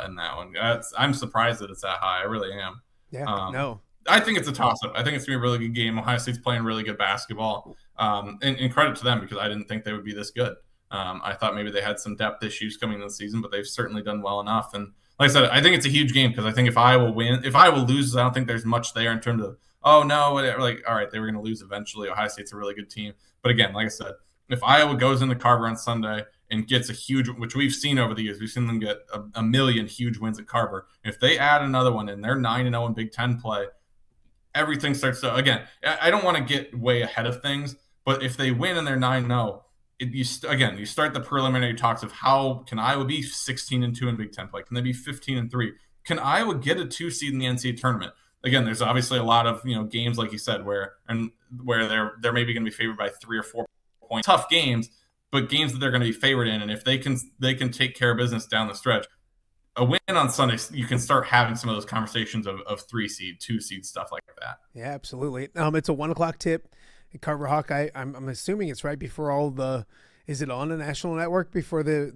in that one. I'm surprised that it's that high. I really am. Yeah. No. I think it's a toss-up. I think it's going to be a really good game. Ohio State's playing really good basketball. And credit to them, because I didn't think they would be this good. I thought maybe they had some depth issues coming into the season, but they've certainly done well enough. And like I said, I think it's a huge game because I think if Iowa loses, I don't think there's much there in terms of, oh no, like, all right, they were going to lose eventually. Ohio State's a really good team. But again, like I said, if Iowa goes into Carver on Sunday and gets a huge, which we've seen over the years, we've seen them get a million huge wins at Carver. If they add another one and they're 9-0 in Big Ten play, everything starts to, again, I don't want to get way ahead of things, but if they win and they're 9-0, you start the preliminary talks of how can Iowa be 16-2 in Big Ten play? Can they be 15-3? Can Iowa get a 2 seed in the NCAA tournament? Again, there's obviously a lot of games like you said where they're maybe going to be favored by 3 or 4 points. Tough games, but games that they're going to be favored in, and if they can take care of business down the stretch, a win on Sunday, you can start having some of those conversations of 3 seed, 2 seed, stuff like that. Yeah, absolutely. It's a 1:00 tip. Carver Hawkeye. I'm assuming it's right before all the. Is it on a national network before the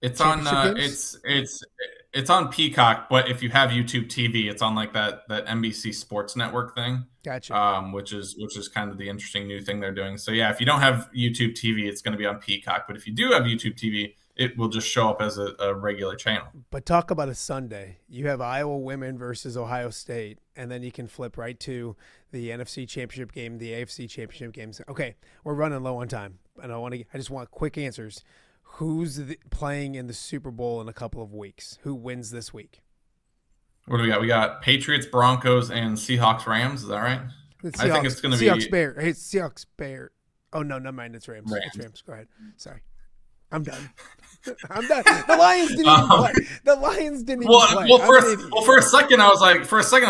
It's on it's on Peacock, but if you have YouTube TV, it's on like that NBC Sports Network thing. Gotcha. Which is kind of the interesting new thing they're doing. So yeah, if you don't have YouTube TV, it's going to be on Peacock. But if you do have YouTube TV, it will just show up as a regular channel. But talk about a Sunday. You have Iowa women versus Ohio State, and then you can flip right to the NFC Championship game, the AFC Championship games. Okay, we're running low on time, and I just want quick answers. Who's playing in the Super Bowl in a couple of weeks? Who wins this week? What do we got? We got Patriots, Broncos, and Seahawks, Rams. Is that right? I think it's going to be Seahawks, Bear. Hey, Seahawks, Bear. Oh, no, never mind. It's Rams. Rams. It's Rams. Go ahead. Sorry. I'm done. I'm done. The Lions didn't even play. The Lions didn't even play. Well, for a second, I was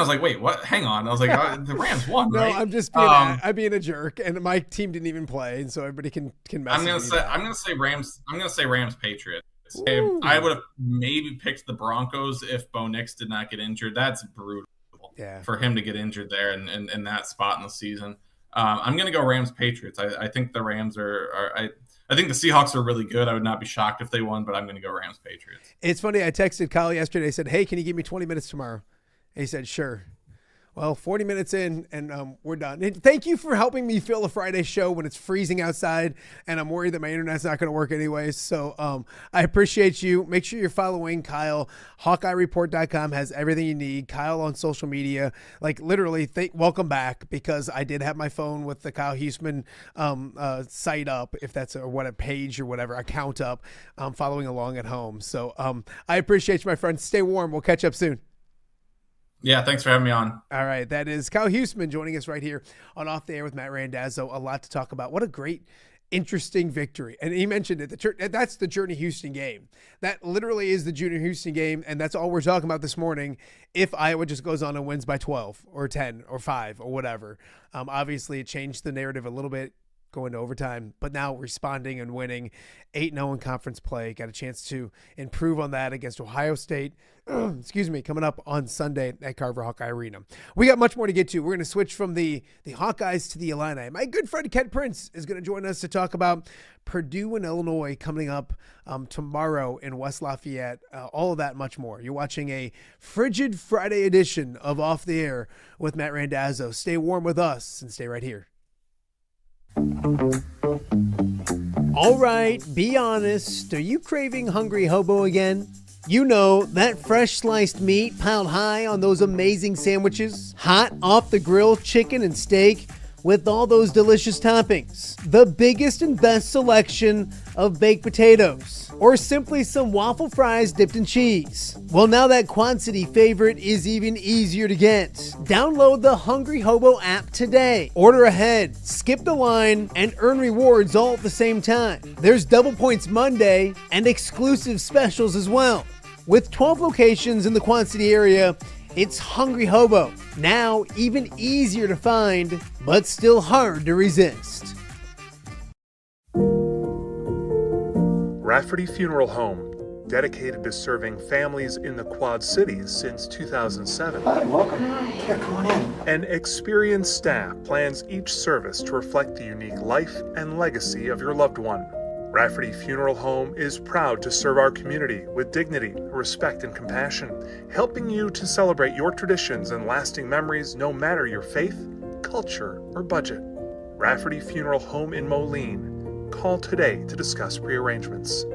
like, wait, what? Hang on. I was like, the Rams won, no, right? I'm just I'm being a jerk, and my team didn't even play, and so everybody can mess. I'm gonna say Rams. I'm gonna say Rams Patriots. Ooh. I would have maybe picked the Broncos if Bo Nix did not get injured. That's brutal. Yeah. For him to get injured there in that spot in the season. I'm gonna go Rams Patriots. I think the Rams I think the Seahawks are really good. I would not be shocked if they won, but I'm going to go Rams Patriots. It's funny. I texted Kyle yesterday. I said, hey, can you give me 20 minutes tomorrow? And he said, sure. Well, 40 minutes in, and we're done. And thank you for helping me fill a Friday show when it's freezing outside, and I'm worried that my internet's not going to work anyways. So I appreciate you. Make sure you're following Kyle. HawkeyeReport.com has everything you need. Kyle on social media. Like, literally, welcome back, because I did have my phone with the Kyle Huesmann site up, if that's a page or whatever, account up, following along at home. So I appreciate you, my friend. Stay warm. We'll catch up soon. Yeah, thanks for having me on. All right, that is Kyle Huesmann joining us right here on Off the Air with Matt Randazzo. A lot to talk about. What a great, interesting victory. And he mentioned it. That's the Journey Houston game. That literally is the Junior Houston game, and that's all we're talking about this morning. If Iowa just goes on and wins by 12 or 10 or 5 or whatever. Obviously, it changed the narrative a little bit going to overtime, but now responding and winning 8-0 in conference play. Got a chance to improve on that against Ohio State. Excuse me, coming up on Sunday at Carver Hawkeye Arena. We got much more to get to. We're going to switch from the Hawkeyes to the Illini. My good friend Kedric Prince is going to join us to talk about Purdue and Illinois coming up tomorrow in West Lafayette. All of that, much more. You're watching a frigid Friday edition of Off the Air with Matt Randazzo. Stay warm with us and stay right here. All right, be honest. Are you craving Hungry Hobo again? You know, that fresh sliced meat piled high on those amazing sandwiches, hot off the grill chicken and steak with all those delicious toppings, the biggest and best selection of baked potatoes, or simply some waffle fries dipped in cheese. Well, now that Quad City favorite is even easier to get. Download the Hungry Hobo app today. Order ahead, skip the line, and earn rewards all at the same time. There's Double Points Monday and exclusive specials as well. With 12 locations in the Quad City area, it's Hungry Hobo. Now even easier to find, but still hard to resist. Rafferty Funeral Home, dedicated to serving families in the Quad Cities since 2007. Hi, welcome. Here, come on in. An experienced staff plans each service to reflect the unique life and legacy of your loved one. Rafferty Funeral Home is proud to serve our community with dignity, respect, and compassion, helping you to celebrate your traditions and lasting memories no matter your faith, culture, or budget. Rafferty Funeral Home in Moline. Call today to discuss prearrangements.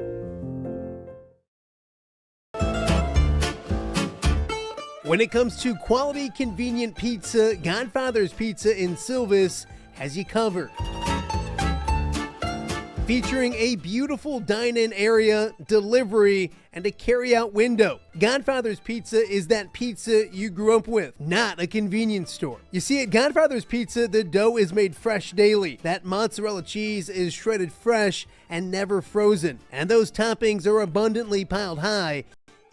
When it comes to quality, convenient pizza, Godfather's Pizza in Silvis has you covered. Featuring a beautiful dine-in area, delivery, and a carry-out window. Godfather's Pizza is that pizza you grew up with, not a convenience store. You see, at Godfather's Pizza, the dough is made fresh daily. That mozzarella cheese is shredded fresh and never frozen. And those toppings are abundantly piled high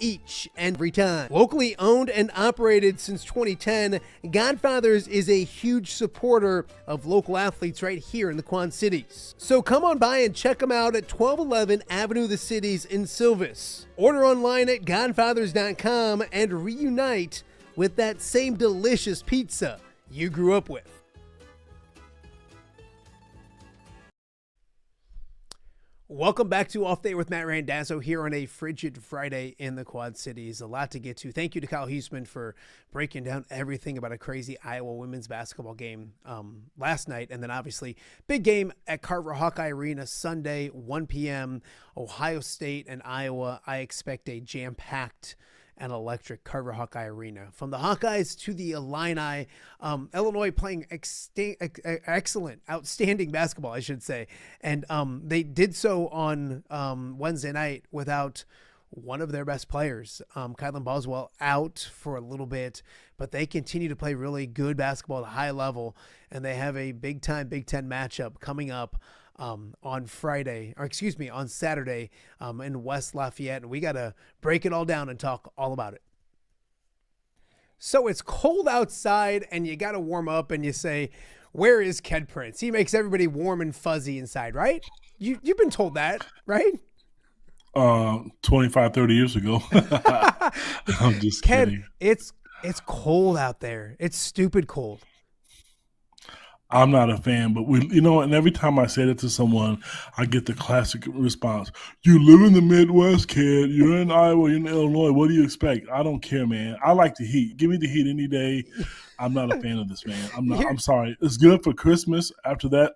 each and every time. Locally owned and operated since 2010, Godfather's is a huge supporter of local athletes right here in the Quad Cities. So come on by and check them out at 1211 Avenue of the Cities in Silvis. Order online at godfathers.com and reunite with that same delicious pizza you grew up with. Welcome back to Off Day with Matt Randazzo here on a frigid Friday in the Quad Cities. A lot to get to. Thank you to Kyle Huesmann for breaking down everything about a crazy Iowa women's basketball game last night. And then obviously big game at Carver Hawkeye Arena Sunday, 1 p.m. Ohio State and Iowa. I expect a jam-packed and electric Carver Hawkeye Arena. From the Hawkeyes to the Illini, Illinois playing excellent, outstanding basketball, I should say. And they did so on Wednesday night without one of their best players. Kylan Boswell out for a little bit, but they continue to play really good basketball at a high level, and they have a big-time Big Ten matchup coming up on Saturday in West Lafayette, and we got to break it all down and talk all about it. So it's cold outside, and you got to warm up, and you say, where is Kedric Prince? He makes everybody warm and fuzzy inside, right? You've been told that, right? 25, 30 years ago. I'm just kidding. It's cold out there. It's stupid cold. I'm not a fan, but and every time I say that to someone, I get the classic response. You live in the Midwest, kid. You're in Iowa, you're in Illinois. What do you expect? I don't care, man. I like the heat. Give me the heat any day. I'm not a fan of this, man. I'm sorry. It's good for Christmas. After that,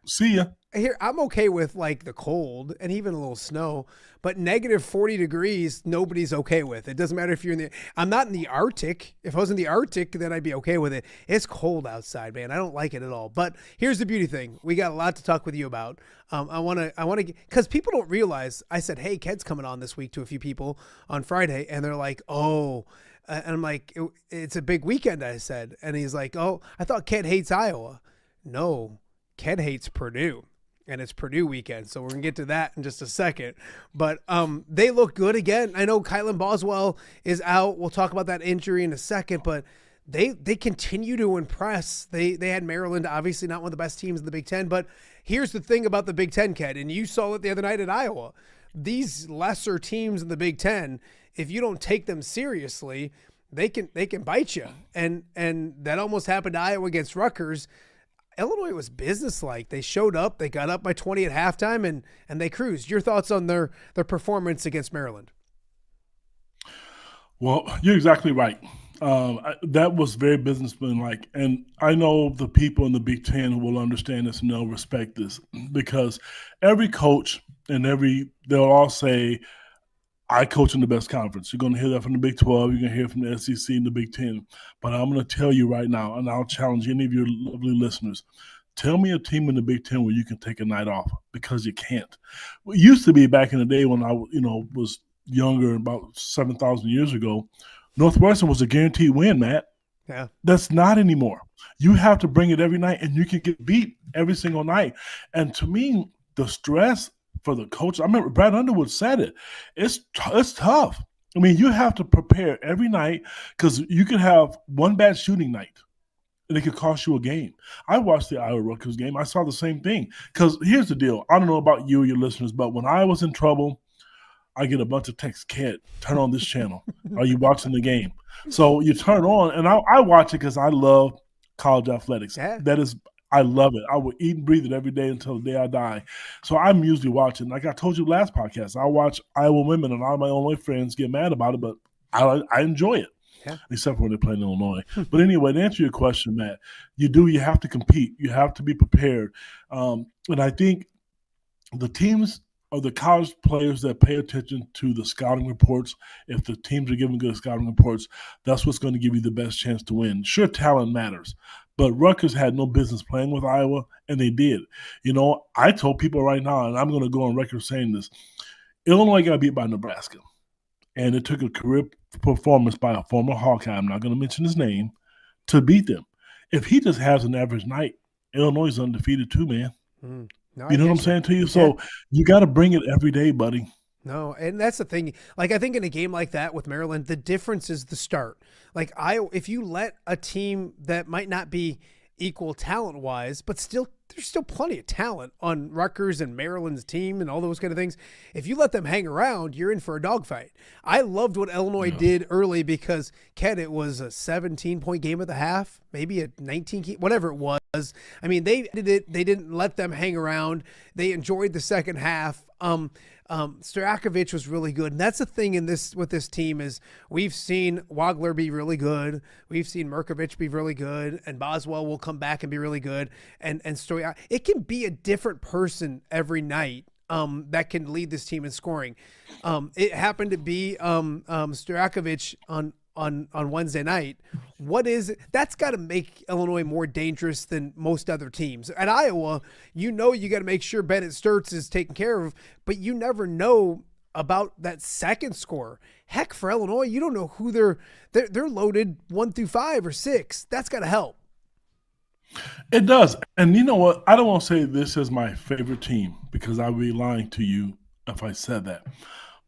see ya. Here, I'm okay with like the cold and even a little snow, but negative 40 degrees, nobody's okay with. It doesn't matter if you're I'm not in the Arctic. If I was in the Arctic, then I'd be okay with it. It's cold outside, man. I don't like it at all. But here's the beauty thing. We got a lot to talk with you about. I want to, because people don't realize, I said, hey, Ked's coming on this week to a few people on Friday, and they're like, oh, and I'm like, it's a big weekend, I said. And he's like, oh, I thought Ked hates Iowa. No, Ked hates Purdue. And it's Purdue weekend, so we're going to get to that in just a second. But they look good again. I know Kylan Boswell is out. We'll talk about that injury in a second, but they continue to impress. They had Maryland, obviously not one of the best teams in the Big Ten, but here's the thing about the Big Ten, Ked, and you saw it the other night at Iowa. These lesser teams in the Big Ten, if you don't take them seriously, they can bite you. And that almost happened to Iowa against Rutgers. Illinois was businesslike. They showed up, they got up by 20 at halftime, and they cruised. Your thoughts on their performance against Maryland? Well, you're exactly right. That was very businessmanlike. And I know the people in the Big Ten will understand this and they'll respect this, because every coach and they'll all say, I coach in the best conference. You're going to hear that from the Big 12. You're going to hear from the SEC and the Big 10. But I'm going to tell you right now, and I'll challenge any of your lovely listeners, tell me a team in the Big 10 where you can take a night off, because you can't. It used to be back in the day when I was younger, about 7,000 years ago, Northwestern was a guaranteed win, Matt. Yeah. That's not anymore. You have to bring it every night, and you can get beat every single night. And to me, the stress for the coach, I remember Brad Underwood said it. It's tough. I mean, you have to prepare every night, because you can have one bad shooting night, and it could cost you a game. I watched the Iowa Rutgers game. I saw the same thing. Because here's the deal. I don't know about you or your listeners, but when I was in trouble, I get a bunch of texts, Ked, turn on this channel. Are you watching the game? So you turn on, and I watch it because I love college athletics. Yeah. I love it. I will eat and breathe it every day until the day I die. So I'm usually watching. Like I told you last podcast, I watch Iowa women, and all my Illinois friends get mad about it, but I enjoy it. except for when they play in Illinois. But anyway, to answer your question, Matt, you have to compete. You have to be prepared. And I think the teams or the college players that pay attention to the scouting reports, if the teams are giving good scouting reports, that's what's going to give you the best chance to win. Sure, talent matters, but Rutgers had no business playing with Iowa, and they did. I told people right now, and I'm going to go on record saying this, Illinois got beat by Nebraska, and it took a career performance by a former Hawkeye, I'm not going to mention his name, to beat them. If he just has an average night, Illinois is undefeated too, man. No, you know what I'm saying to you? So you got to bring it every day, buddy. No, and that's the thing. Like, I think in a game like that with Maryland, the difference is the start. Like, if you let a team that might not be equal talent-wise, but there's still plenty of talent on Rutgers and Maryland's team and all those kind of things. If you let them hang around, you're in for a dogfight. I loved what Illinois did early because, Ken, it was a 17-point game at the half, maybe a 19, whatever it was. I mean, they did it. They didn't let them hang around. They enjoyed the second half. Stojakovic was really good. And that's the thing with this team is we've seen Wagler be really good. We've seen Merkovich be really good, and Boswell will come back and be really good. And it can be a different person every night that can lead this team in scoring. It happened to be Stojakovic on Wednesday night. What is it? That's got to make Illinois more dangerous than most other teams. At Iowa, you got to make sure Bennett Sturts is taken care of, but you never know about that second score. Heck, for Illinois, you don't know who they're loaded 1 through 5 or 6. That's got to help. It does. And you know what? I don't want to say this is my favorite team because I would be lying to you if I said that.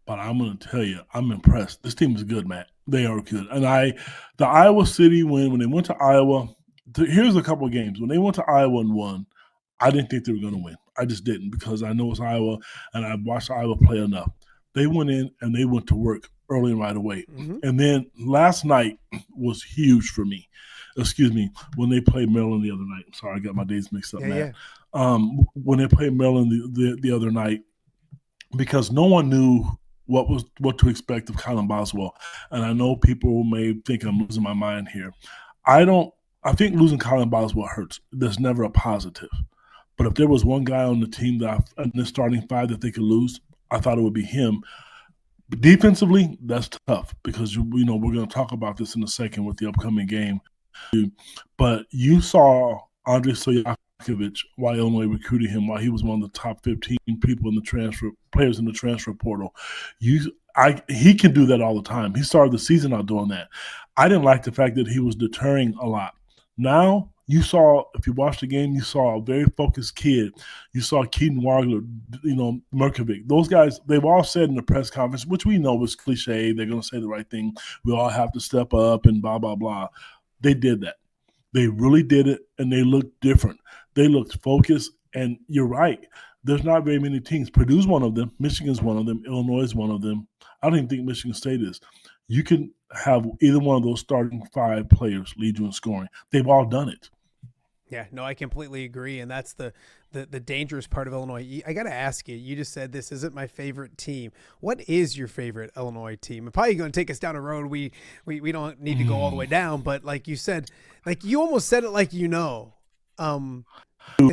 But I'm going to tell you, I'm impressed. This team is good, Matt. They are good. And the Iowa City win, when they went to Iowa, here's a couple of games. When they went to Iowa and won, I didn't think they were going to win. I just didn't because I know it's Iowa and I watched Iowa play enough. They went in and they went to work early and right away. Mm-hmm. And then last night was huge for me. Excuse me, when they played Maryland the other night. I'm sorry, I got my days mixed up, Matt. Yeah. When they played Maryland the other night, because no one knew what to expect of Colin Boswell. And I know people may think I'm losing my mind here. I think losing Colin Boswell hurts. There's never a positive. But if there was one guy on the team in the starting 5 that they could lose, I thought it would be him. But defensively, that's tough because we're going to talk about this in a second with the upcoming game. But you saw Andrei Stojakovic, why Illinois recruited him, why he was one of the top 15 people in the players in the transfer portal. He can do that all the time. He started the season out doing that. I didn't like the fact that he was deterring a lot. Now you saw, if you watched the game, you saw a very focused kid. You saw Keaton Wagler, Merkovic. Those guys, they've all said in the press conference, which we know was cliche. They're going to say the right thing. We all have to step up and blah, blah, blah. They did that. They really did it, and they looked different. They looked focused, and you're right. There's not very many teams. Purdue's one of them. Michigan's one of them. Illinois is one of them. I don't even think Michigan State is. You can have either one of those starting 5 players lead you in scoring. They've all done it. Yeah, no, I completely agree, and that's the dangerous part of Illinois. I got to ask you, you just said this isn't my favorite team. What is your favorite Illinois team? I'm probably going to take us down a road we don't need to go all the way down, but like you said, like you almost said it like it's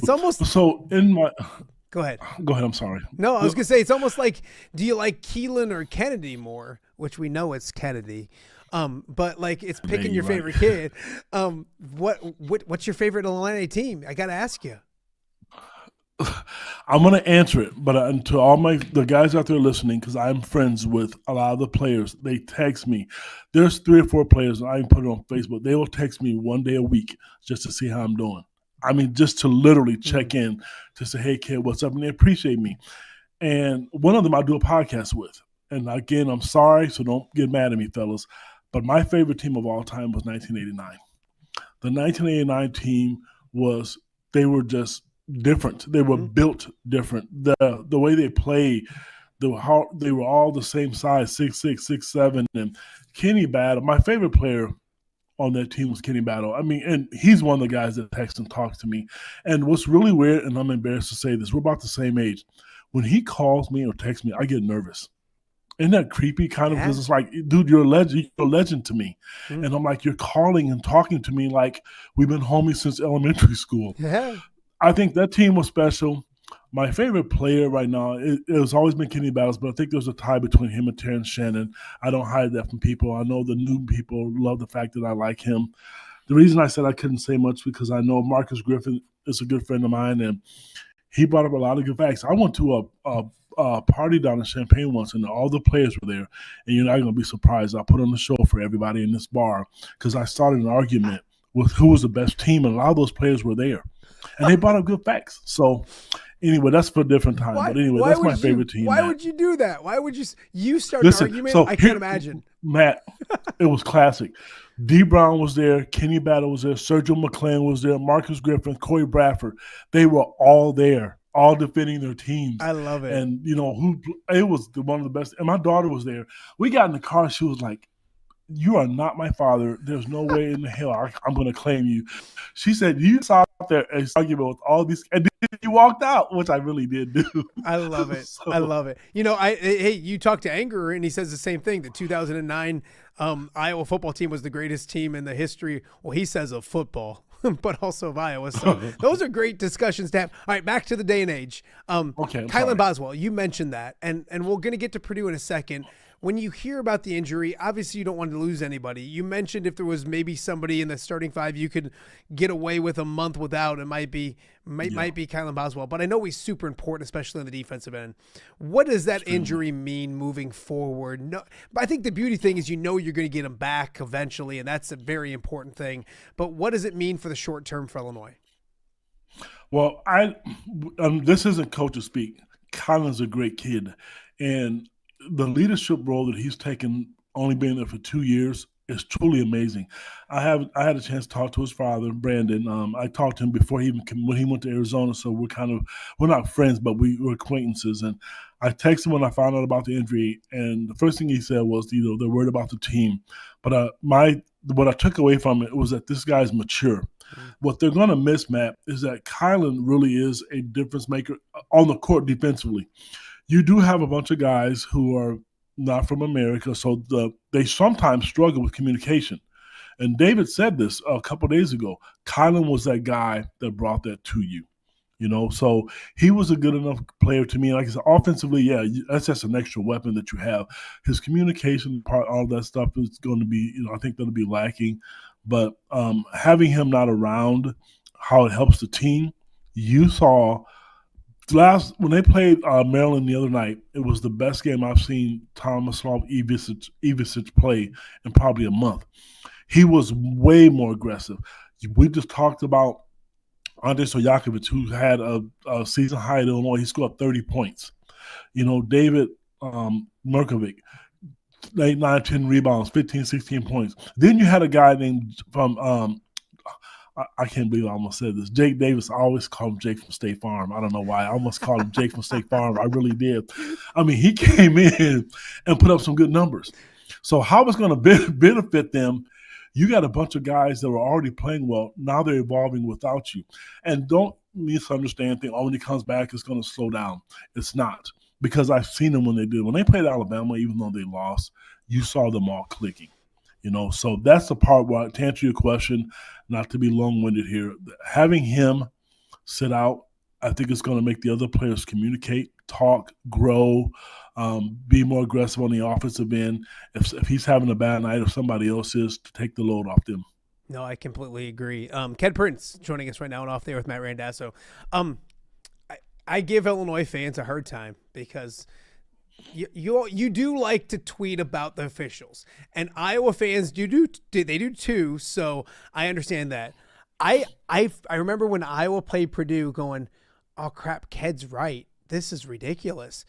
almost – So in my – Go ahead. I'm sorry. No, I was going to say it's almost like, do you like Keelan or Kennedy more? Which we know it's Kennedy. But like it's picking your favorite kid. What's your favorite Illinois team? I got to ask you. I'm going to answer it, but to all the guys out there listening, because I'm friends with a lot of the players, they text me. There's 3 or 4 players, and I can put it on Facebook. They will text me one day a week just to see how I'm doing. I mean, just to literally check in to say, hey, kid, what's up? And they appreciate me. And one of them I do a podcast with. And again, I'm sorry, so don't get mad at me, fellas. But my favorite team of all time was 1989. The 1989 team they were just different. They were built different. The way they played, they were all the same size, 6'6", 6'7". And Kenny Battle, my favorite player on that team was Kenny Battle. I mean, and he's one of the guys that texts and talks to me. And what's really weird, and I'm embarrassed to say this, we're about the same age. When he calls me or texts me, I get nervous. isn't that creepy kind of? Because it's like, dude, you're a legend to me. And I'm like, you're calling and talking to me like we've been homies since elementary school. Yeah. I think that team was special. My favorite player right now, it has always been Kenny Battles, but I think there's a tie between him and Terrence Shannon. I don't hide that from people. I know the new people love the fact that I like him. The reason I said I couldn't say much because I know Marcus Griffin is a good friend of mine, and he brought up a lot of good facts. I went to a party down in Champaign once, and all the players were there. And you're not going to be surprised. I put on the show for everybody in this bar because I started an argument with who was the best team, and a lot of those players were there. And they brought up good facts. So, anyway, that's for a different time. But anyway, that's my favorite team. Why would you do that? Why would you start an argument? So I can't imagine. Matt, it was classic. D. Brown was there. Kenny Battle was there. Sergio McClain was there. Marcus Griffin, Corey Bradford. They were all there, all defending their teams. I love it. And, it was one of the best. And my daughter was there. We got in the car. She was like, you are not my father. There's no way in the hell I'm going to claim you. She said, you saw out there an argument with all these, and then you walked out, which I really did do. I love it. I love it. You talked to Anger, and he says the same thing. The 2009 Iowa football team was the greatest team in the history. Well, he says of football, but also of Iowa. So those are great discussions to have. All right, back to the day and age. Kylan Boswell, you mentioned that, and we're going to get to Purdue in a second. When you hear about the injury, obviously you don't want to lose anybody. You mentioned if there was maybe somebody in the starting five you could get away with a month without, it might be Kylan Boswell. But I know he's super important, especially on the defensive end. What does that injury mean moving forward? No, but I think the beauty thing is you're going to get him back eventually, and that's a very important thing. But what does it mean for the short term for Illinois? Well, this isn't coach's speak. Kylan's a great kid, and the leadership role that he's taken, only being there for 2 years, is truly amazing. I had a chance to talk to his father, Brandon. I talked to him before when he went to Arizona, so we're not friends, but we're acquaintances. And I texted him when I found out about the injury, and the first thing he said was, they're worried about the team. But what I took away from it was that this guy's mature. What they're going to miss, Matt, is that Kylan really is a difference maker on the court defensively. You do have a bunch of guys who are not from America, so they sometimes struggle with communication. And David said this a couple of days ago. Kylan was that guy that brought that to you, So he was a good enough player to me. Like I said, offensively, that's just an extra weapon that you have. His communication part, all that stuff is going to be, I think that'll be lacking. But having him not around, how it helps the team, you saw – when they played Maryland the other night, it was the best game I've seen Tomislav Ivicic play in probably a month. He was way more aggressive. We just talked about Andrei Stojakovic, who had a season high at Illinois. He scored 30 points. David Merkovic, 8, 9, 10 rebounds, 15, 16 points. Then you had a guy named from I can't believe I almost said this. Jake Davis, I always call him Jake from State Farm. I don't know why. I almost called him Jake from State Farm. I really did. I mean, he came in and put up some good numbers. So how it's going to benefit them, you got a bunch of guys that were already playing well. Now they're evolving without you. And don't misunderstand, think, when he comes back, it's going to slow down. It's not. Because I've seen them when they did. When they played Alabama, even though they lost, you saw them all clicking. So that's the part where, to answer your question, not to be long-winded here, having him sit out, I think it's going to make the other players communicate, talk, grow, be more aggressive on the offensive end. If he's having a bad night or somebody else is, to take the load off them. No, I completely agree. Kedric Prince joining us right now and off there with Matt Randazzo. I give Illinois fans a hard time because you do like to tweet about the officials, and Iowa fans do too. So I understand that. I remember when Iowa played Purdue, going, "Oh crap, Ked's right. This is ridiculous."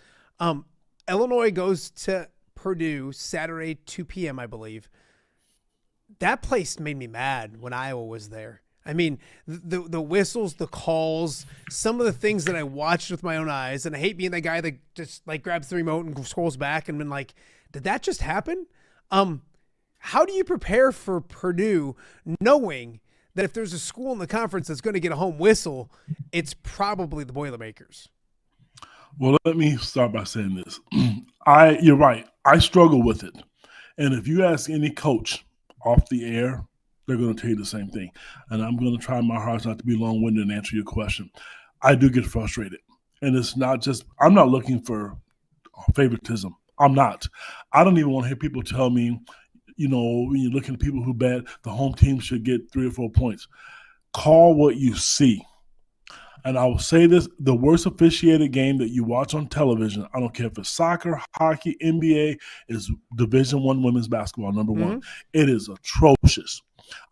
Illinois goes to Purdue Saturday 2 p.m. I believe. That place made me mad when Iowa was there. I mean, the whistles, the calls, some of the things that I watched with my own eyes, and I hate being that guy that just like grabs the remote and scrolls back and been like, did that just happen? How do you prepare for Purdue knowing that if there's a school in the conference that's going to get a home whistle, it's probably the Boilermakers? Well, let me start by saying this. You're right. I struggle with it. And if you ask any coach off the air, they're going to tell you the same thing. And I'm going to try my hardest not to be long-winded and answer your question. I do get frustrated. And it's not just – I'm not looking for favoritism. I'm not. I don't even want to hear people tell me, when you're looking at people who bet the home team should get 3 or 4 points. Call what you see. And I will say this, the worst officiated game that you watch on television, I don't care if it's soccer, hockey, NBA, is Division I women's basketball, number one. It is atrocious.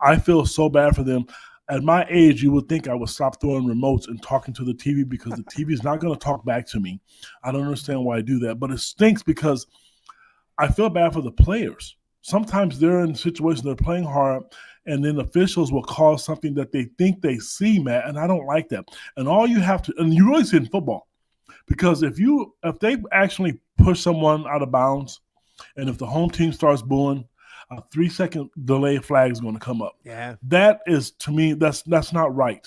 I feel so bad for them. At my age, you would think I would stop throwing remotes and talking to the TV because the TV is not going to talk back to me. I don't understand why I do that. But it stinks because I feel bad for the players. Sometimes they're in situations they're playing hard, and then officials will call something that they think they see, Matt, and I don't like that. And all you have to – and you really see it in football. Because if they actually push someone out of bounds, and if the home team starts booing, a 3-second delay flag is going to come up. Yeah. That is, to me, that's not right.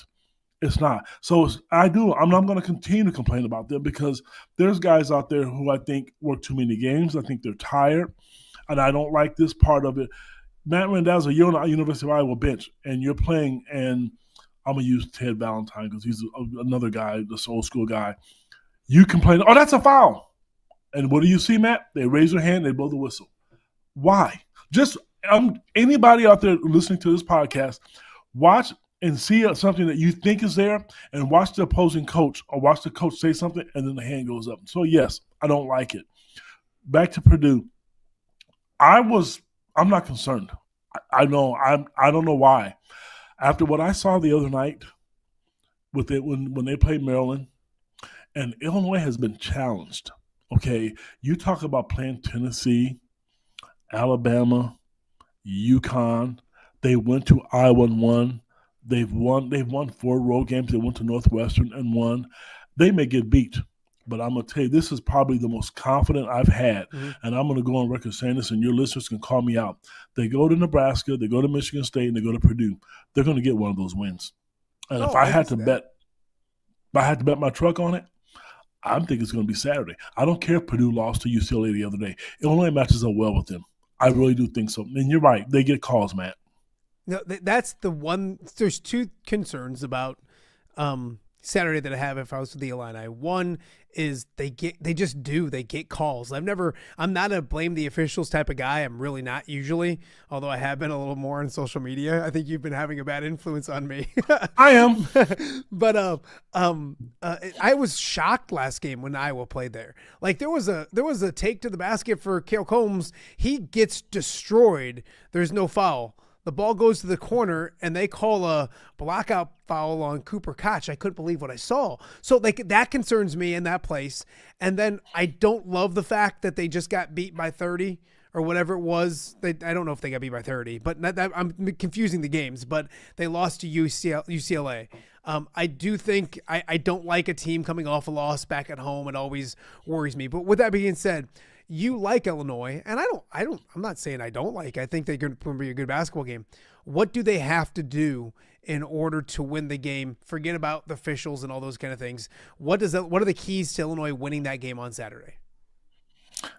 It's not. So I'm not going to continue to complain about them because there's guys out there who I think work too many games. I think they're tired. And I don't like this part of it. Matt Randazzo, you're on the University of Iowa bench, and you're playing, and I'm going to use Ted Valentine because he's another guy, this old school guy. You complain, oh, that's a foul. And what do you see, Matt? They raise their hand, they blow the whistle. Why? Just anybody out there listening to this podcast, watch and see something that you think is there and watch the opposing coach or watch the coach say something, and then the hand goes up. So, yes, I don't like it. Back to Purdue. I'm not concerned. I don't know why. After what I saw the other night with it when they played Maryland, and Illinois has been challenged. Okay, you talk about playing Tennessee, Alabama, UConn. They went to Iowa and won. They've won 4 road games. They went to Northwestern and won. They may get beat. But I'm going to tell you, this is probably the most confident I've had. And I'm going to go on record saying this, and your listeners can call me out. They go to Nebraska, they go to Michigan State, and they go to Purdue. They're going to get one of those wins. And if I had to bet my truck on it, I'm thinking it's going to be Saturday. I don't care if Purdue lost to UCLA the other day. Illinois matches up well with them. I really do think so. And you're right. They get calls, Matt. No, that's the one. There's 2 concerns about Saturday that I have if I was with the Illini. One is they get calls. I'm not a blame the officials type of guy. I'm really not usually, although I have been a little more on social media. I think you've been having a bad influence on me. I am. But I was shocked last game when Iowa played there. Like there was a take to the basket for Cale Combs. He gets destroyed. There's no foul. The ball goes to the corner, and they call a blockout foul on Cooper Koch. I couldn't believe what I saw. So that concerns me in that place. And then I don't love the fact that they just got beat by 30 or whatever it was. I don't know if they got beat by 30, but I'm confusing the games. But they lost to UCLA. I do think I don't like a team coming off a loss back at home. It always worries me. But with that being said, you like Illinois, and I'm not saying I don't like. I think they're going to be a good basketball game. What do they have to do in order to win the game? Forget about the officials and all those kind of things. What are the keys to Illinois winning that game on Saturday?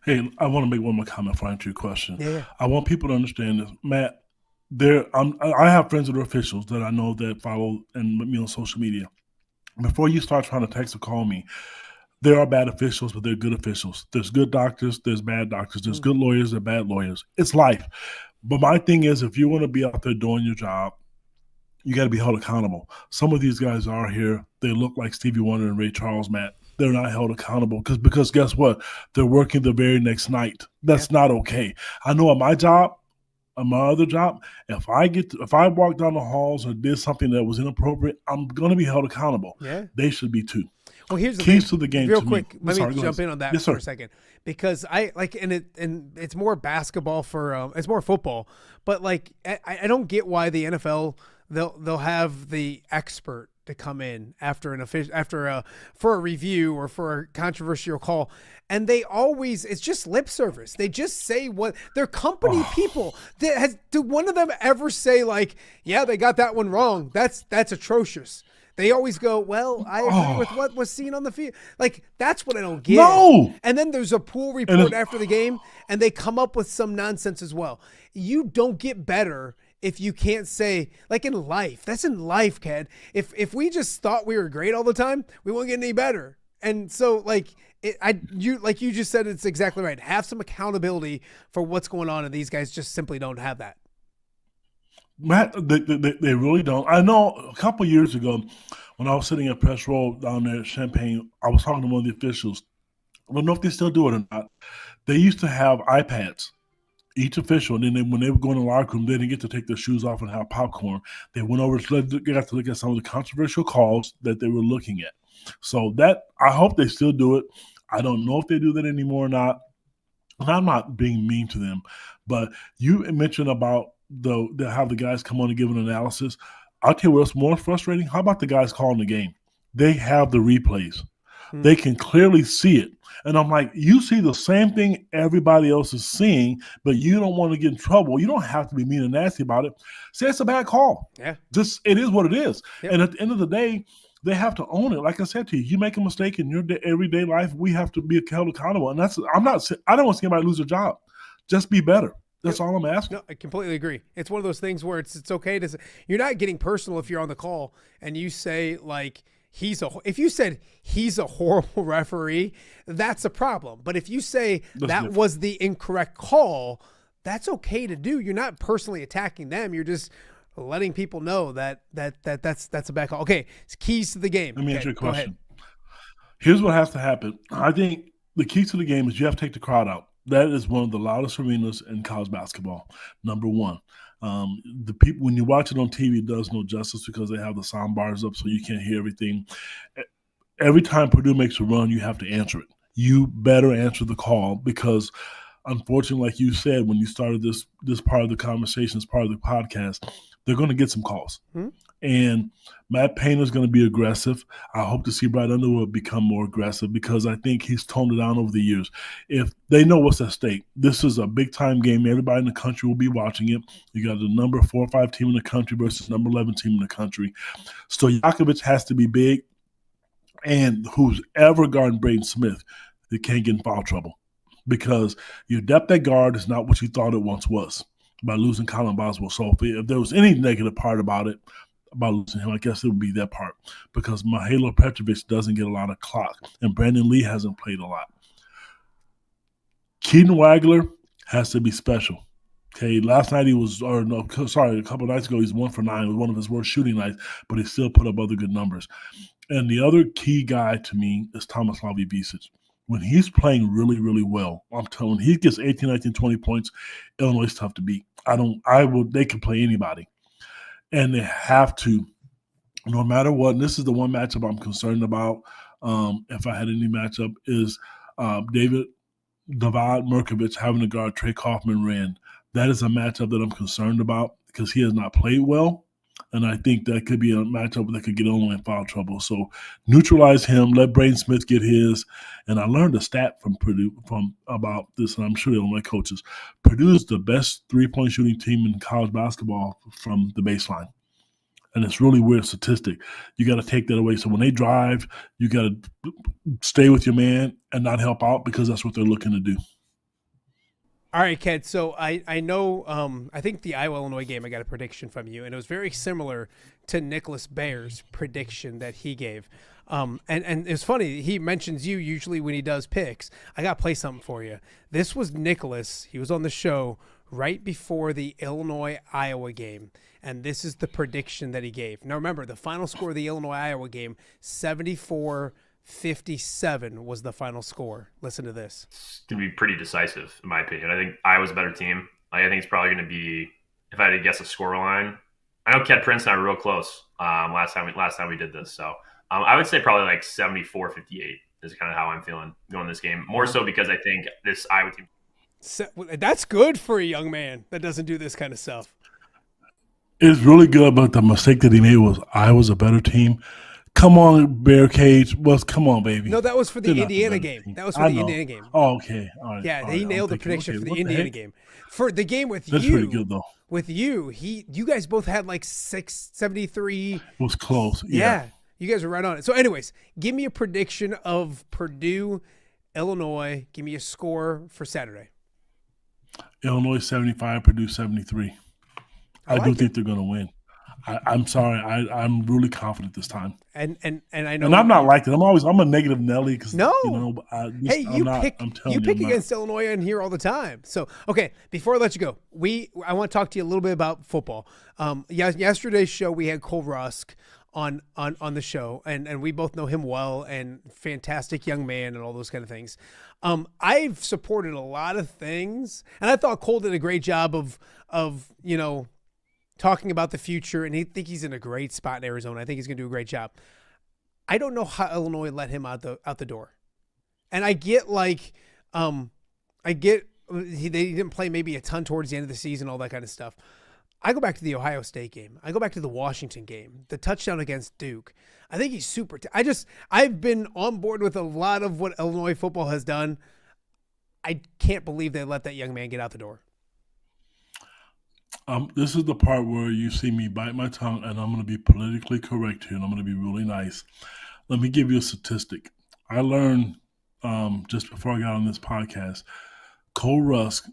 Hey, I want to make one more comment before I answer your question. Yeah. I want people to understand this, Matt. I have friends that are officials that I know that follow me on social media. Before you start trying to text or call me, there are bad officials, but they're good officials. There's good doctors, there's bad doctors, there's good lawyers, there's bad lawyers. It's life. But my thing is, if you want to be out there doing your job, you got to be held accountable. Some of these guys are here. They look like Stevie Wonder and Ray Charles, Matt. They're not held accountable because guess what? They're working the very next night. That's not okay. I know at my job, on my other job, if I walked down the halls or did something that was inappropriate, I'm going to be held accountable. Yeah. They should be too. Well, here's the keys thing. to the game. Real to quick, me. let me jump in on that for sir. a second, because I like, and it's more basketball it's more football, but like I don't get why the NFL they'll have the expert to come in after for a review or for a controversial call, and it's just lip service. They just say what they're company people. Did one of them ever say like, yeah, they got that one wrong? That's atrocious. They always go, well, I agree with what was seen on the field. Like, that's what I don't get. No. And then there's a pool report after the game, and they come up with some nonsense as well. You don't get better if you can't say, like in life. That's in life, Ked. If we just thought we were great all the time, we won't get any better. And so, like, you just said, it's exactly right. Have some accountability for what's going on, and these guys just simply don't have that. Matt, they really don't. I know a couple of years ago when I was sitting at press row down there at Champaign, I was talking to one of the officials. I don't know if they still do it or not. They used to have iPads, each official, and then when they would go in the locker room, they didn't get to take their shoes off and have popcorn. They went over to got to look at some of the controversial calls that they were looking at. So that, I hope they still do it. I don't know if they do that anymore or not. And I'm not being mean to them, but you mentioned about how the guys come on and give an analysis. I'll tell you what's more frustrating. How about the guys calling the game? They have the replays. They can clearly see it. And I'm like, you see the same thing everybody else is seeing, but you don't want to get in trouble. You don't have to be mean and nasty about it. Say it's a bad call. Yeah. Just, it is what it is. Yep. And at the end of the day, they have to own it. Like I said to you, you make a mistake in your everyday life, we have to be held accountable. And I don't want to see anybody lose their job. Just be better. That's all I'm asking. No, I completely agree. It's one of those things where it's okay to say, you're not getting personal if you're on the call and you say, like, if you said he's a horrible referee, that's a problem. But if you say that was the incorrect call, that's okay to do. You're not personally attacking them. You're just letting people know that's a bad call. Okay, it's keys to the game. Let me answer your question. Here's what has to happen. I think the keys to the game is you have to take the crowd out. That is one of the loudest arenas in college basketball, number one. The people, when you watch it on TV, it does no justice because they have the sound bars up so you can't hear everything. Every time Purdue makes a run, you have to answer it. You better answer the call because, unfortunately, like you said, when you started this part of the conversation, as part of the podcast, they're going to get some calls. Mm-hmm. And Matt Painter's going to be aggressive. I hope to see Brad Underwood become more aggressive because I think he's toned it down over the years. If they know what's at stake, this is a big-time game. Everybody in the country will be watching it. You got the number 4 or 5 team in the country versus number 11 team in the country. Stojakovic has to be big. And who's ever guarding Braden Smith, they can't get in foul trouble because your depth at guard is not what you thought it once was by losing Colin Boswell. So if there was any negative part about it, about losing him, I guess it would be that part because Mahalo Petrovic doesn't get a lot of clock and Brandon Lee hasn't played a lot. Keaton Wagler has to be special. Okay, last night a couple nights ago, he's 1 for 9. It was one of his worst shooting nights, but he still put up other good numbers. And the other key guy to me is Tomislav Ivicic. When he's playing really, really well, I'm telling you, he gets 18, 19, 20 points, Illinois is tough to beat. They can play anybody. And they have to, no matter what, and this is the one matchup I'm concerned about, if I had any matchup, is David Merkovich having to guard Trey Kaufman-Rand. That is a matchup that I'm concerned about because he has not played well. And I think that could be a matchup that could get Illinois in foul trouble. So neutralize him, let Braden Smith get his. And I learned a stat from Purdue about this, and I'm sure Illinois coaches. Purdue is the best three-point shooting team in college basketball from the baseline. And it's really weird statistic. You got to take that away. So when they drive, you got to stay with your man and not help out because that's what they're looking to do. All right, Ked. So I know I think the Iowa-Illinois game, I got a prediction from you, and it was very similar to Nicholas Bayer's prediction that he gave. And it's funny, he mentions you usually when he does picks. I got to play something for you. This was Nicholas. He was on the show right before the Illinois-Iowa game, and this is the prediction that he gave. Now, remember, the final score of the Illinois-Iowa game, 74-57 was the final score. Listen to this. It's going to be pretty decisive, in my opinion. I think Iowa's a better team. I think it's probably going to be, if I had to guess a score line, I know Kedric Prince and I were real close last time we did this. So I would say probably like 74-58 is kind of how I'm feeling going this game. More so because I think this Iowa team. That's good for a young man that doesn't do this kind of stuff. It's really good, but the mistake that he made was Iowa's a better team. Come on, Barricades. Come on, baby. No, that was for the Indiana game. That was for the Indiana game. Oh, okay. All right. Yeah, he nailed the prediction for the Indiana game. For the game with That's pretty good, though. With you guys both had like 673. It was close. Yeah. You guys are right on it. So anyways, give me a prediction of Purdue, Illinois. Give me a score for Saturday. Illinois 75, Purdue 73. I do think they're going to win. I'm sorry. I'm really confident this time. And I know. And I'm not like it. I'm a negative Nelly. No. You pick against Illinois in here all the time. So, okay, before I let you go, I want to talk to you a little bit about football. Yesterday's show, we had Cole Rusk on the show, and we both know him well, and fantastic young man and all those kind of things. I've supported a lot of things, and I thought Cole did a great job of talking about the future, and I think he's in a great spot in Arizona. I think he's going to do a great job. I don't know how Illinois let him out the door. And I get they didn't play maybe a ton towards the end of the season, all that kind of stuff. I go back to the Ohio State game. I go back to the Washington game, the touchdown against Duke. I think he's super. I've been on board with a lot of what Illinois football has done. I can't believe they let that young man get out the door. This is the part where you see me bite my tongue, and I'm going to be politically correct here, and I'm going to be really nice. Let me give you a statistic. I learned just before I got on this podcast, Cole Rusk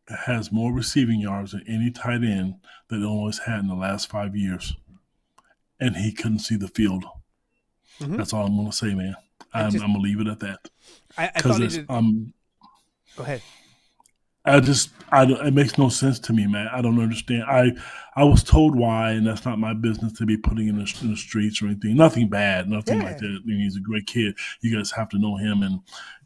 has more receiving yards than any tight end that Illinois had in the last 5 years, and he couldn't see the field. Mm-hmm. That's all I'm going to say, man. I'm going to leave it at that. I thought he did. Go ahead. It makes no sense to me, man. I don't understand. I was told why, and that's not my business to be putting in the streets or anything. Nothing bad, nothing like that. I mean, he's a great kid. You guys have to know him, and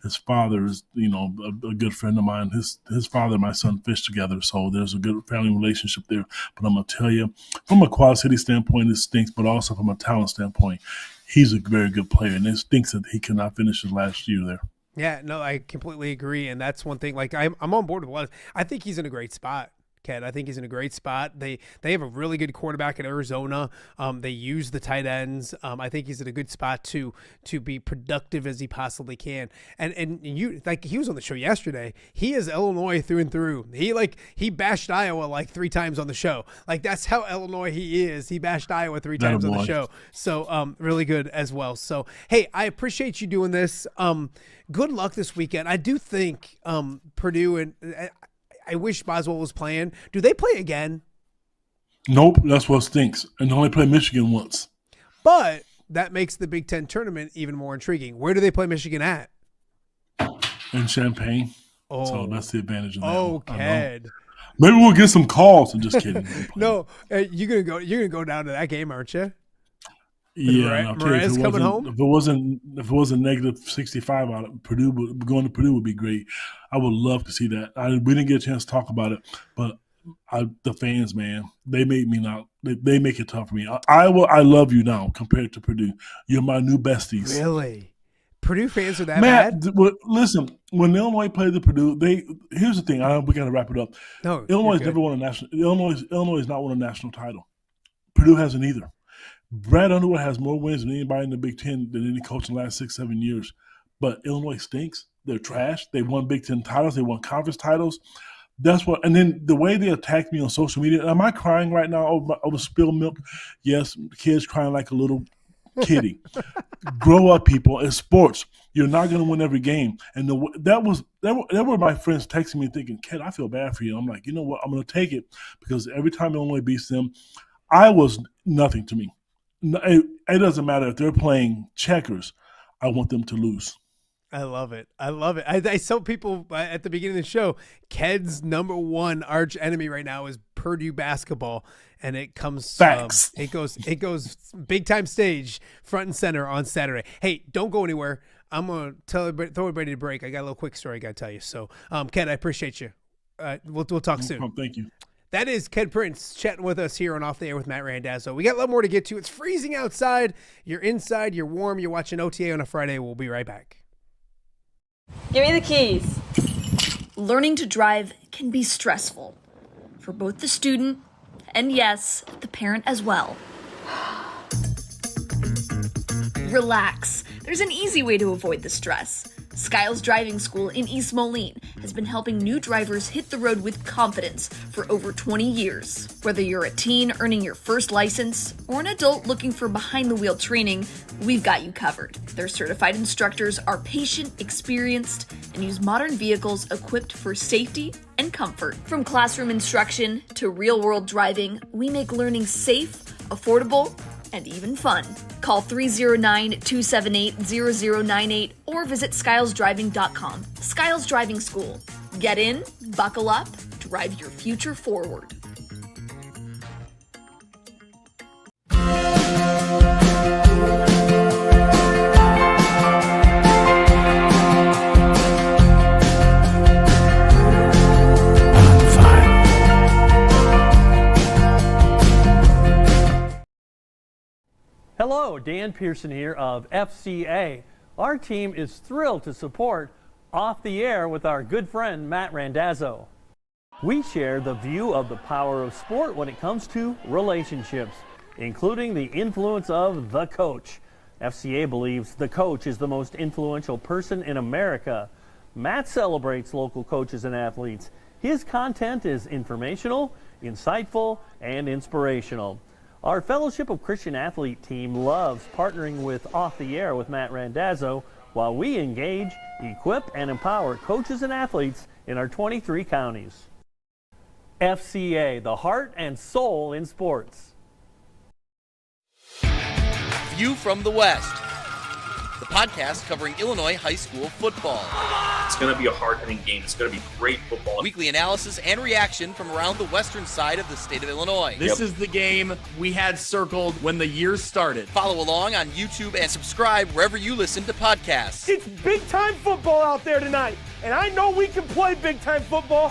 his father is, a good friend of mine. His father and my son fished together, so there's a good family relationship there. But I'm gonna tell you, from a Quad City standpoint, it stinks, but also from a talent standpoint, he's a very good player, and it stinks that he could not finish his last year there. Yeah, no, I completely agree, and that's one thing. Like I'm on board with a lot. I think he's in a great spot, Ken. I think he's in a great spot. They have a really good quarterback in Arizona. They use the tight ends. I think he's in a good spot to be productive as he possibly can. And you he was on the show yesterday. He is Illinois through and through. He bashed Iowa 3 times on the show. That's how Illinois he is. He bashed Iowa 3 times on the show. So really good as well. So hey, I appreciate you doing this. Good luck this weekend. I do think Purdue, and I wish Boswell was playing. Do they play again? Nope, that's what stinks. And they only play Michigan once. But that makes the Big Ten tournament even more intriguing. Where do they play Michigan at? In Champaign. Oh, so that's the advantage of that. Okay. Maybe we'll get some calls. I'm just kidding. No, you're gonna go down to that game, aren't you? Yeah, Mraz coming home. If it wasn't negative 65 out of Purdue, going to Purdue would be great. I would love to see that. We didn't get a chance to talk about it, but the fans, man, they made me not. They make it tough for me. I love you now compared to Purdue. You're my new besties. Really, Purdue fans are that bad? Listen, when Illinois played the Purdue, here's the thing. We got to wrap it up. No, Illinois never won a national. Illinois has not won a national title. Purdue hasn't either. Brad Underwood has more wins than anybody in the Big Ten than any coach in the last 6-7 years. But Illinois stinks. They're trash. They won Big Ten titles. They won conference titles. That's what. And then the way they attacked me on social media. Am I crying right now over spilled milk? Yes, kids crying like a little kiddie. Grow up, people. It's sports. You're not going to win every game. And that were my friends texting me thinking, Ked, I feel bad for you. I'm like, you know what? I'm going to take it because every time Illinois beats them, I was nothing to me. It doesn't matter if they're playing checkers. I want them to lose. I love it. I saw people at the beginning of the show, Ked's number one arch enemy right now is Purdue basketball, and it comes facts. It goes big time stage, front and center on Saturday. Hey, don't go anywhere. I'm gonna throw everybody to break. I got a little quick story I gotta tell you. So, Ked, I appreciate you. We'll talk soon. Thank you. That is Kedric Prince chatting with us here on Off the Air with Matt Randazzo. We got a lot more to get to. It's freezing outside. You're inside. You're warm. You're watching OTA on a Friday. We'll be right back. Give me the keys. Learning to drive can be stressful for both the student and, yes, the parent as well. Relax. There's an easy way to avoid the stress. Skiles Driving School in East Moline has been helping new drivers hit the road with confidence for over 20 years. Whether you're a teen earning your first license or an adult looking for behind-the-wheel training, we've got you covered. Their certified instructors are patient, experienced, and use modern vehicles equipped for safety and comfort. From classroom instruction to real-world driving, we make learning safe, affordable, and even fun. Call 309-278-0098 or visit skylesdriving.com. Skiles Driving School. Get in, buckle up, drive your future forward. Hello, Dan Pearson here of FCA. Our team is thrilled to support Off the Air with our good friend Matt Randazzo. We share the view of the power of sport when it comes to relationships, including the influence of the coach. FCA believes the coach is the most influential person in America. Matt celebrates local coaches and athletes. His content is informational, insightful, and inspirational. Our Fellowship of Christian Athlete team loves partnering with Off the Air with Matt Randazzo while we engage, equip, and empower coaches and athletes in our 23 counties. FCA, the heart and soul in sports. View from the West, the podcast covering Illinois high school football. It's going to be a hard-hitting game. It's going to be great football. Weekly analysis and reaction from around the western side of the state of Illinois. This is the game we had circled when the year started. Follow along on YouTube and subscribe wherever you listen to podcasts. It's big-time football out there tonight, and I know we can play big-time football.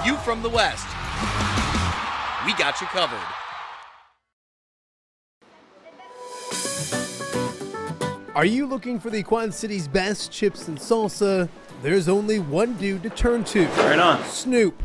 View from the West. We got you covered. Are you looking for the Quad City's best chips and salsa? There's only one dude to turn to. Right on. Snoop.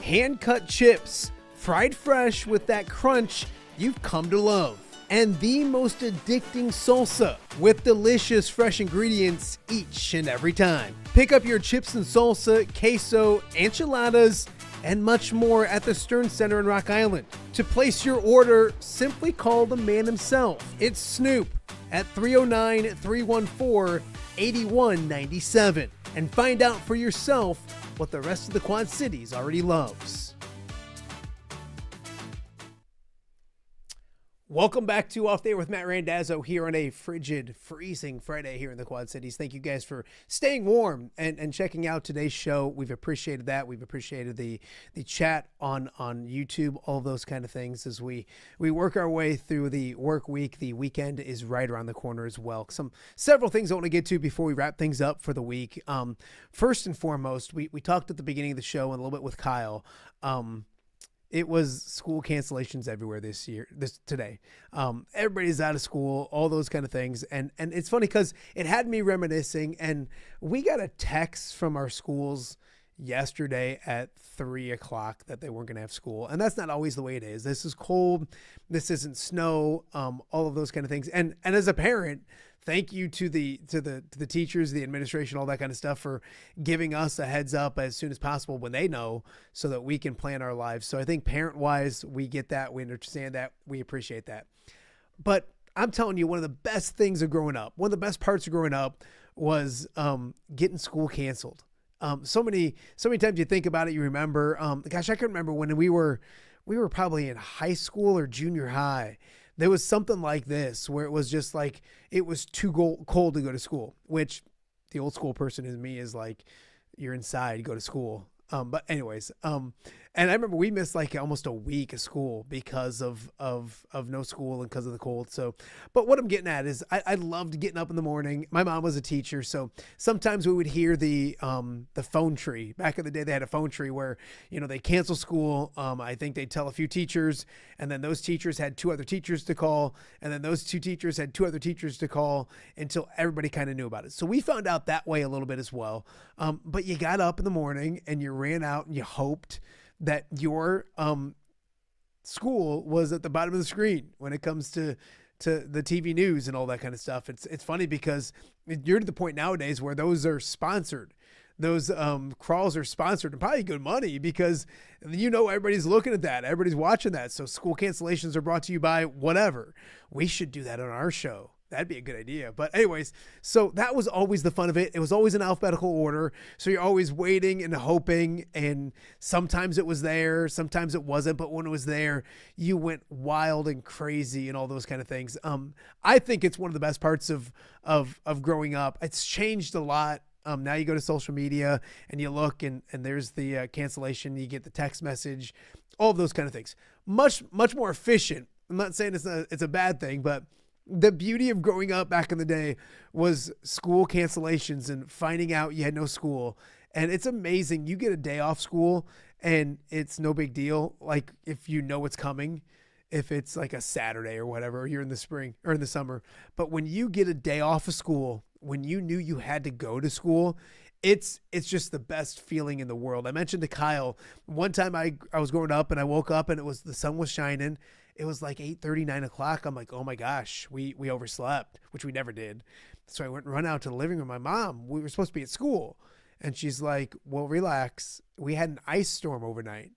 Hand-cut chips, fried fresh with that crunch you've come to love. And the most addicting salsa with delicious fresh ingredients each and every time. Pick up your chips and salsa, queso, enchiladas, and much more at the Stern Center in Rock Island. To place your order, simply call the man himself. It's Snoop at 309-314-8197 and find out for yourself what the rest of the Quad Cities already loves. Welcome back to Off There with Matt Randazzo here on a frigid, freezing Friday here in the Quad Cities. Thank you guys for staying warm and checking out today's show. We've appreciated that. We've appreciated the chat on YouTube, all of those kind of things as we work our way through the work week. The weekend is right around the corner as well. Several things I want to get to before we wrap things up for the week. First and foremost, we talked at the beginning of the show and a little bit with Kyle. It was school cancellations everywhere today. Everybody's out of school, all those kind of things. And it's funny because it had me reminiscing, and we got a text from our schools yesterday at 3:00 that they weren't going to have school. And that's not always the way it is. This is cold. This isn't snow, all of those kind of things. And as a parent, thank you to the teachers, the administration, all that kind of stuff for giving us a heads up as soon as possible when they know so that we can plan our lives. So I think parent-wise, we get that. We understand that. We appreciate that. But I'm telling you, one of the best things of growing up, one of the best parts of growing up was getting school canceled. So many times you think about it, you remember, I can remember when we were probably in high school or junior high. There was something like this where it was just like, it was too cold to go to school, which the old school person in me is like, you're inside, go to school. But anyways, and I remember we missed like almost a week of school because of no school and because of the cold. So, but what I'm getting at is I loved getting up in the morning. My mom was a teacher, so sometimes we would hear the phone tree. Back in the day, they had a phone tree where, they cancel school. I think they'd tell a few teachers, and then those teachers had two other teachers to call, and then those two teachers had two other teachers to call until everybody kind of knew about it. So we found out that way a little bit as well. But you got up in the morning and you ran out and you hoped that your school was at the bottom of the screen when it comes to to the TV news and all that kind of stuff. It's funny because you're to the point nowadays where those are sponsored. Those crawls are sponsored and probably good money because everybody's looking at that. Everybody's watching that. So school cancellations are brought to you by whatever. We should do that on our show. That'd be a good idea. But anyways, so that was always the fun of it. It was always in alphabetical order. So you're always waiting and hoping. And sometimes it was there, sometimes it wasn't. But when it was there, you went wild and crazy and all those kind of things. I think it's one of the best parts of growing up. It's changed a lot. Now you go to social media and you look and there's the cancellation. You get the text message, all of those kind of things. Much more efficient. I'm not saying it's a bad thing, but the beauty of growing up back in the day was school cancellations and finding out you had no school. And it's amazing. You get a day off school and it's no big deal. Like if you know it's coming, if it's like a Saturday or whatever, or you're in the spring or in the summer. But when you get a day off of school, when you knew you had to go to school, it's just the best feeling in the world. I mentioned to Kyle, one time I was growing up and I woke up and the sun was shining. It was like 8:30, 9 o'clock. I'm like, oh my gosh, we overslept, which we never did. So I went and run out to the living room. My mom, we were supposed to be at school. And she's like, well, relax. We had an ice storm overnight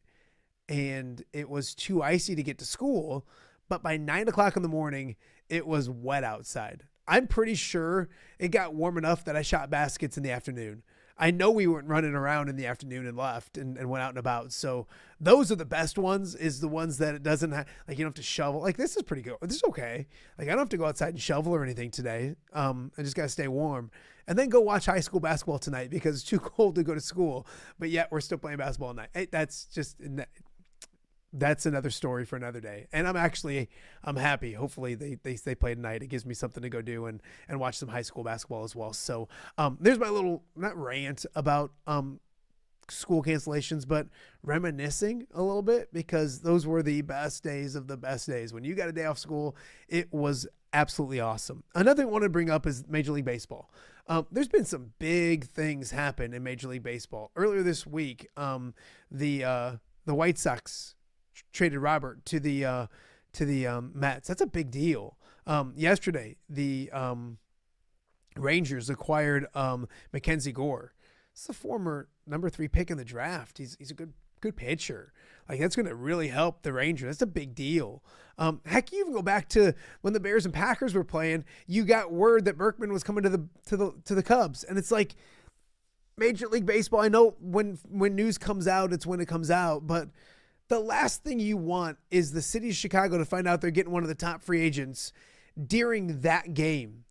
and it was too icy to get to school. But by 9 o'clock in the morning, it was wet outside. I'm pretty sure it got warm enough that I shot baskets in the afternoon. I know we weren't running around in the afternoon and left and went out and about. So those are the best ones, is the ones that it doesn't have, like, you don't have to shovel. Like, this is pretty good. This is okay. Like, I don't have to go outside and shovel or anything today. I just got to stay warm. And then go watch high school basketball tonight because it's too cold to go to school. But yet we're still playing basketball at night. That's another story for another day. And I'm happy. Hopefully they play tonight. It gives me something to go do and watch some high school basketball as well. So there's my little, not rant about school cancellations, but reminiscing a little bit, because those were the best days of the best days. When you got a day off school, it was absolutely awesome. Another thing I want to bring up is Major League Baseball. There's been some big things happen in Major League Baseball. Earlier this week, the White Sox traded Robert to the Mets. That's a big deal. Yesterday, the Rangers acquired Mackenzie Gore. It's the former number 3 pick in the draft. He's a good pitcher. Like, that's going to really help the Rangers. That's a big deal. Heck, you even go back to when the Bears and Packers were playing. You got word that Berkman was coming to the Cubs, and it's like Major League Baseball. I know when news comes out, it's when it comes out, but the last thing you want is the city of Chicago to find out they're getting one of the top free agents during that game.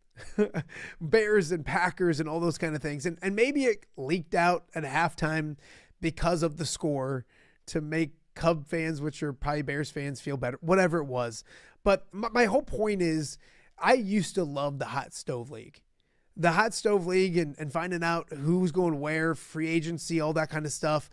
Bears and Packers and all those kind of things. And maybe it leaked out at halftime because of the score to make Cub fans, which are probably Bears fans, feel better, whatever it was. But my whole point is, I used to love the Hot Stove League. The Hot Stove League and finding out who's going where, free agency, all that kind of stuff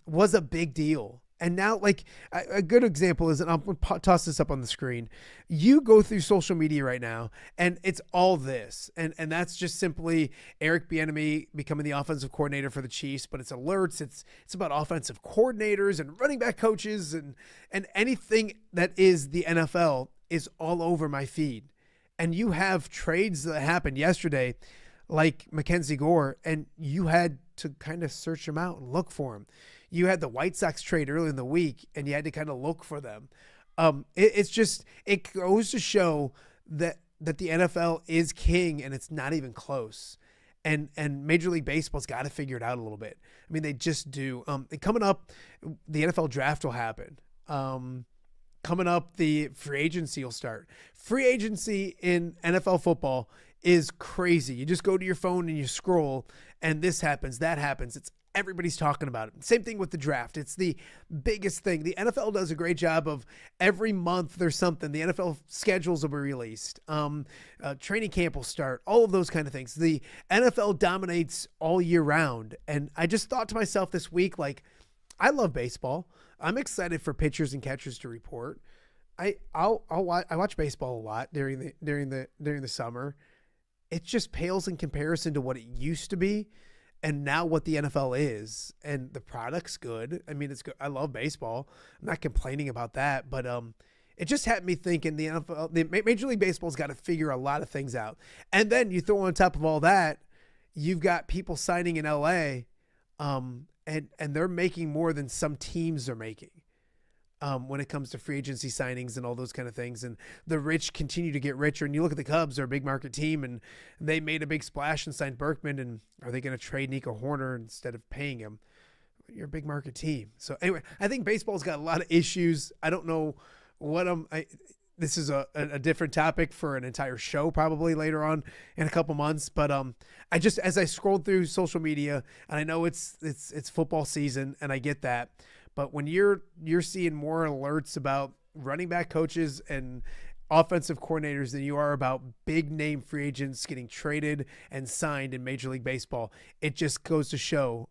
was a big deal. And now, like, a good example is, and I'll toss this up on the screen. You go through social media right now, and it's all this. And that's just simply Eric Bieniemy becoming the offensive coordinator for the Chiefs, but it's alerts. It's about offensive coordinators and running back coaches and anything that is the NFL is all over my feed. And you have trades that happened yesterday, like Mackenzie Gore, and you had to kind of search them out and look for them. You had the White Sox trade early in the week, and you had to kind of look for them. It goes to show that the NFL is king, and it's not even close. And Major League Baseball's got to figure it out a little bit. I mean, they just do. Coming up, the NFL draft will happen. Coming up, the free agency will start. Free agency in NFL football is crazy. You just go to your phone and you scroll, and this happens, that happens. Everybody's talking about it. Same thing with the draft. It's the biggest thing. The NFL does a great job of every month there's something. The NFL schedules will be released. Training camp will start. All of those kind of things. The NFL dominates all year round. And I just thought to myself this week, like, I love baseball. I'm excited for pitchers and catchers to report. I watch baseball a lot during the summer. It just pales in comparison to what it used to be. And now what the NFL is, and the product's good. I mean, it's good. I love baseball. I'm not complaining about that, but it just had me thinking the NFL, the Major League Baseball's got to figure a lot of things out. And then you throw on top of all that, you've got people signing in LA, and they're making more than some teams are making when it comes to free agency signings and all those kind of things. And the rich continue to get richer. And you look at the Cubs, they're a big market team, and they made a big splash and signed Berkman. And are they going to trade Nico Horner instead of paying him? You're a big market team. So anyway, I think baseball's got a lot of issues. I don't know what this is a different topic for an entire show probably later on in a couple months. But I just, as I scrolled through social media, and I know it's football season and I get that, but when you're seeing more alerts about running back coaches and offensive coordinators than you are about big name free agents getting traded and signed in Major League Baseball, it just goes to show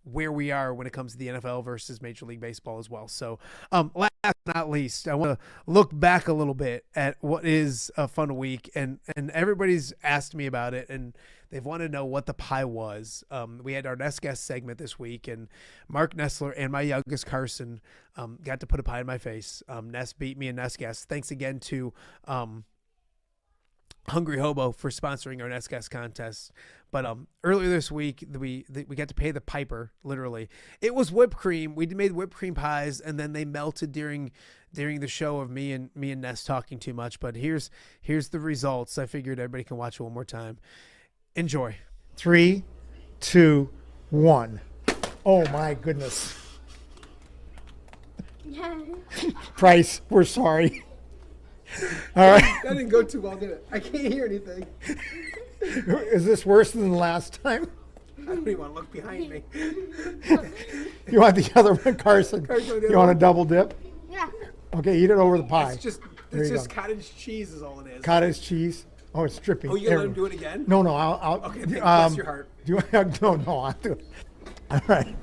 where we are when it comes to the NFL versus Major League Baseball as well. So last but not least, I want to look back a little bit at what is a fun week, and everybody's asked me about it, and they've wanted to know what the pie was. We had our Nest Guest segment this week, and Mark Nessler and my youngest Carson got to put a pie in my face. Nest beat me in Nest Guest. Thanks again to Hungry Hobo for sponsoring our Nest Guest contest. But earlier this week, we got to pay the piper, literally. It was whipped cream. We made whipped cream pies, and then they melted during the show of me and Nest talking too much. But here's the results. I figured everybody can watch it one more time. Enjoy. 3, 2, 1. Oh my goodness. Price, we're sorry. All right. That didn't go too well, did it? I can't hear anything. Is this worse than the last time? I don't even want to look behind me. You want the other one, Carson? You want a double dip? Yeah. Okay, eat it over the pie. It's just cottage cheese is all it is. Cottage cheese. Oh, it's dripping. Oh, you gonna let him do it again? No, I'll. Okay, bless your heart. No, I'll do it. All right.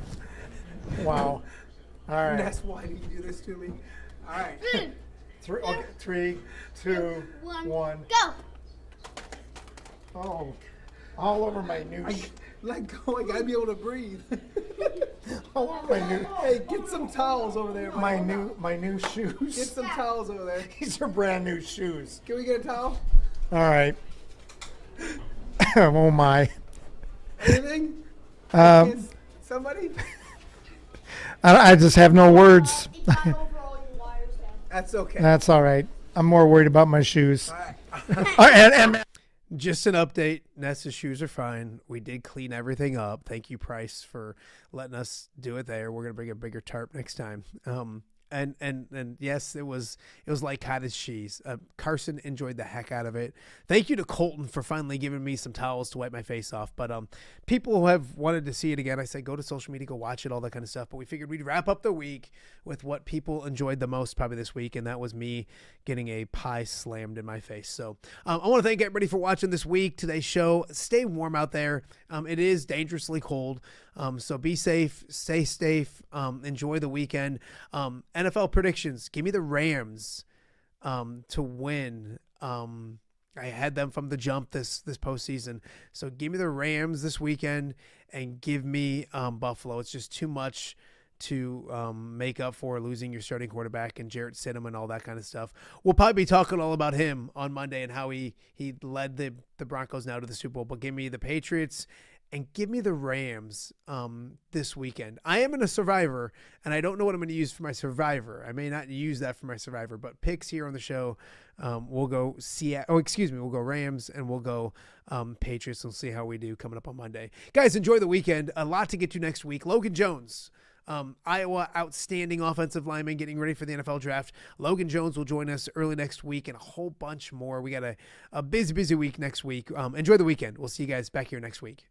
Wow. All right. Ness, why did you do this to me? All right. 3, 2, 1. Go. Oh, all over my new. Let go. I gotta be able to breathe. All over my new. Hey, get some towels over there. My new shoes. Get some towels over there. These are brand new shoes. Can we get a towel? All right. Oh my. Anything? Somebody? I just have no words. That's okay. That's all right. I'm more worried about my shoes. All right. and just an update. Ness's shoes are fine. We did clean everything up. Thank you, Price, for letting us do it there. We're gonna bring a bigger tarp next time. And yes, it was like cottage cheese. Carson enjoyed the heck out of it. Thank you to Colton for finally giving me some towels to wipe my face off. But people who have wanted to see it again, I said go to social media, go watch it, all that kind of stuff. But we figured we'd wrap up the week with what people enjoyed the most probably this week, and that was me getting a pie slammed in my face. So I want to thank everybody for watching this week, today's show. Stay warm out there. It is dangerously cold. So be safe, stay safe, enjoy the weekend. NFL predictions. Give me the Rams to win. I had them from the jump this postseason. So give me the Rams this weekend and give me Buffalo. It's just too much to make up for losing your starting quarterback and Jarrett Stidham and all that kind of stuff. We'll probably be talking all about him on Monday and how he led the Broncos now to the Super Bowl. But give me the Patriots and give me the Rams this weekend. I am in a Survivor, and I don't know what I'm going to use for my Survivor. I may not use that for my Survivor, but picks here on the show, we'll go we'll go Rams, and we'll go Patriots. We'll see how we do coming up on Monday. Guys, enjoy the weekend. A lot to get to next week. Logan Jones, Iowa outstanding offensive lineman, getting ready for the NFL draft. Logan Jones will join us early next week and a whole bunch more. We got a busy week next week. Enjoy the weekend. We'll see you guys back here next week.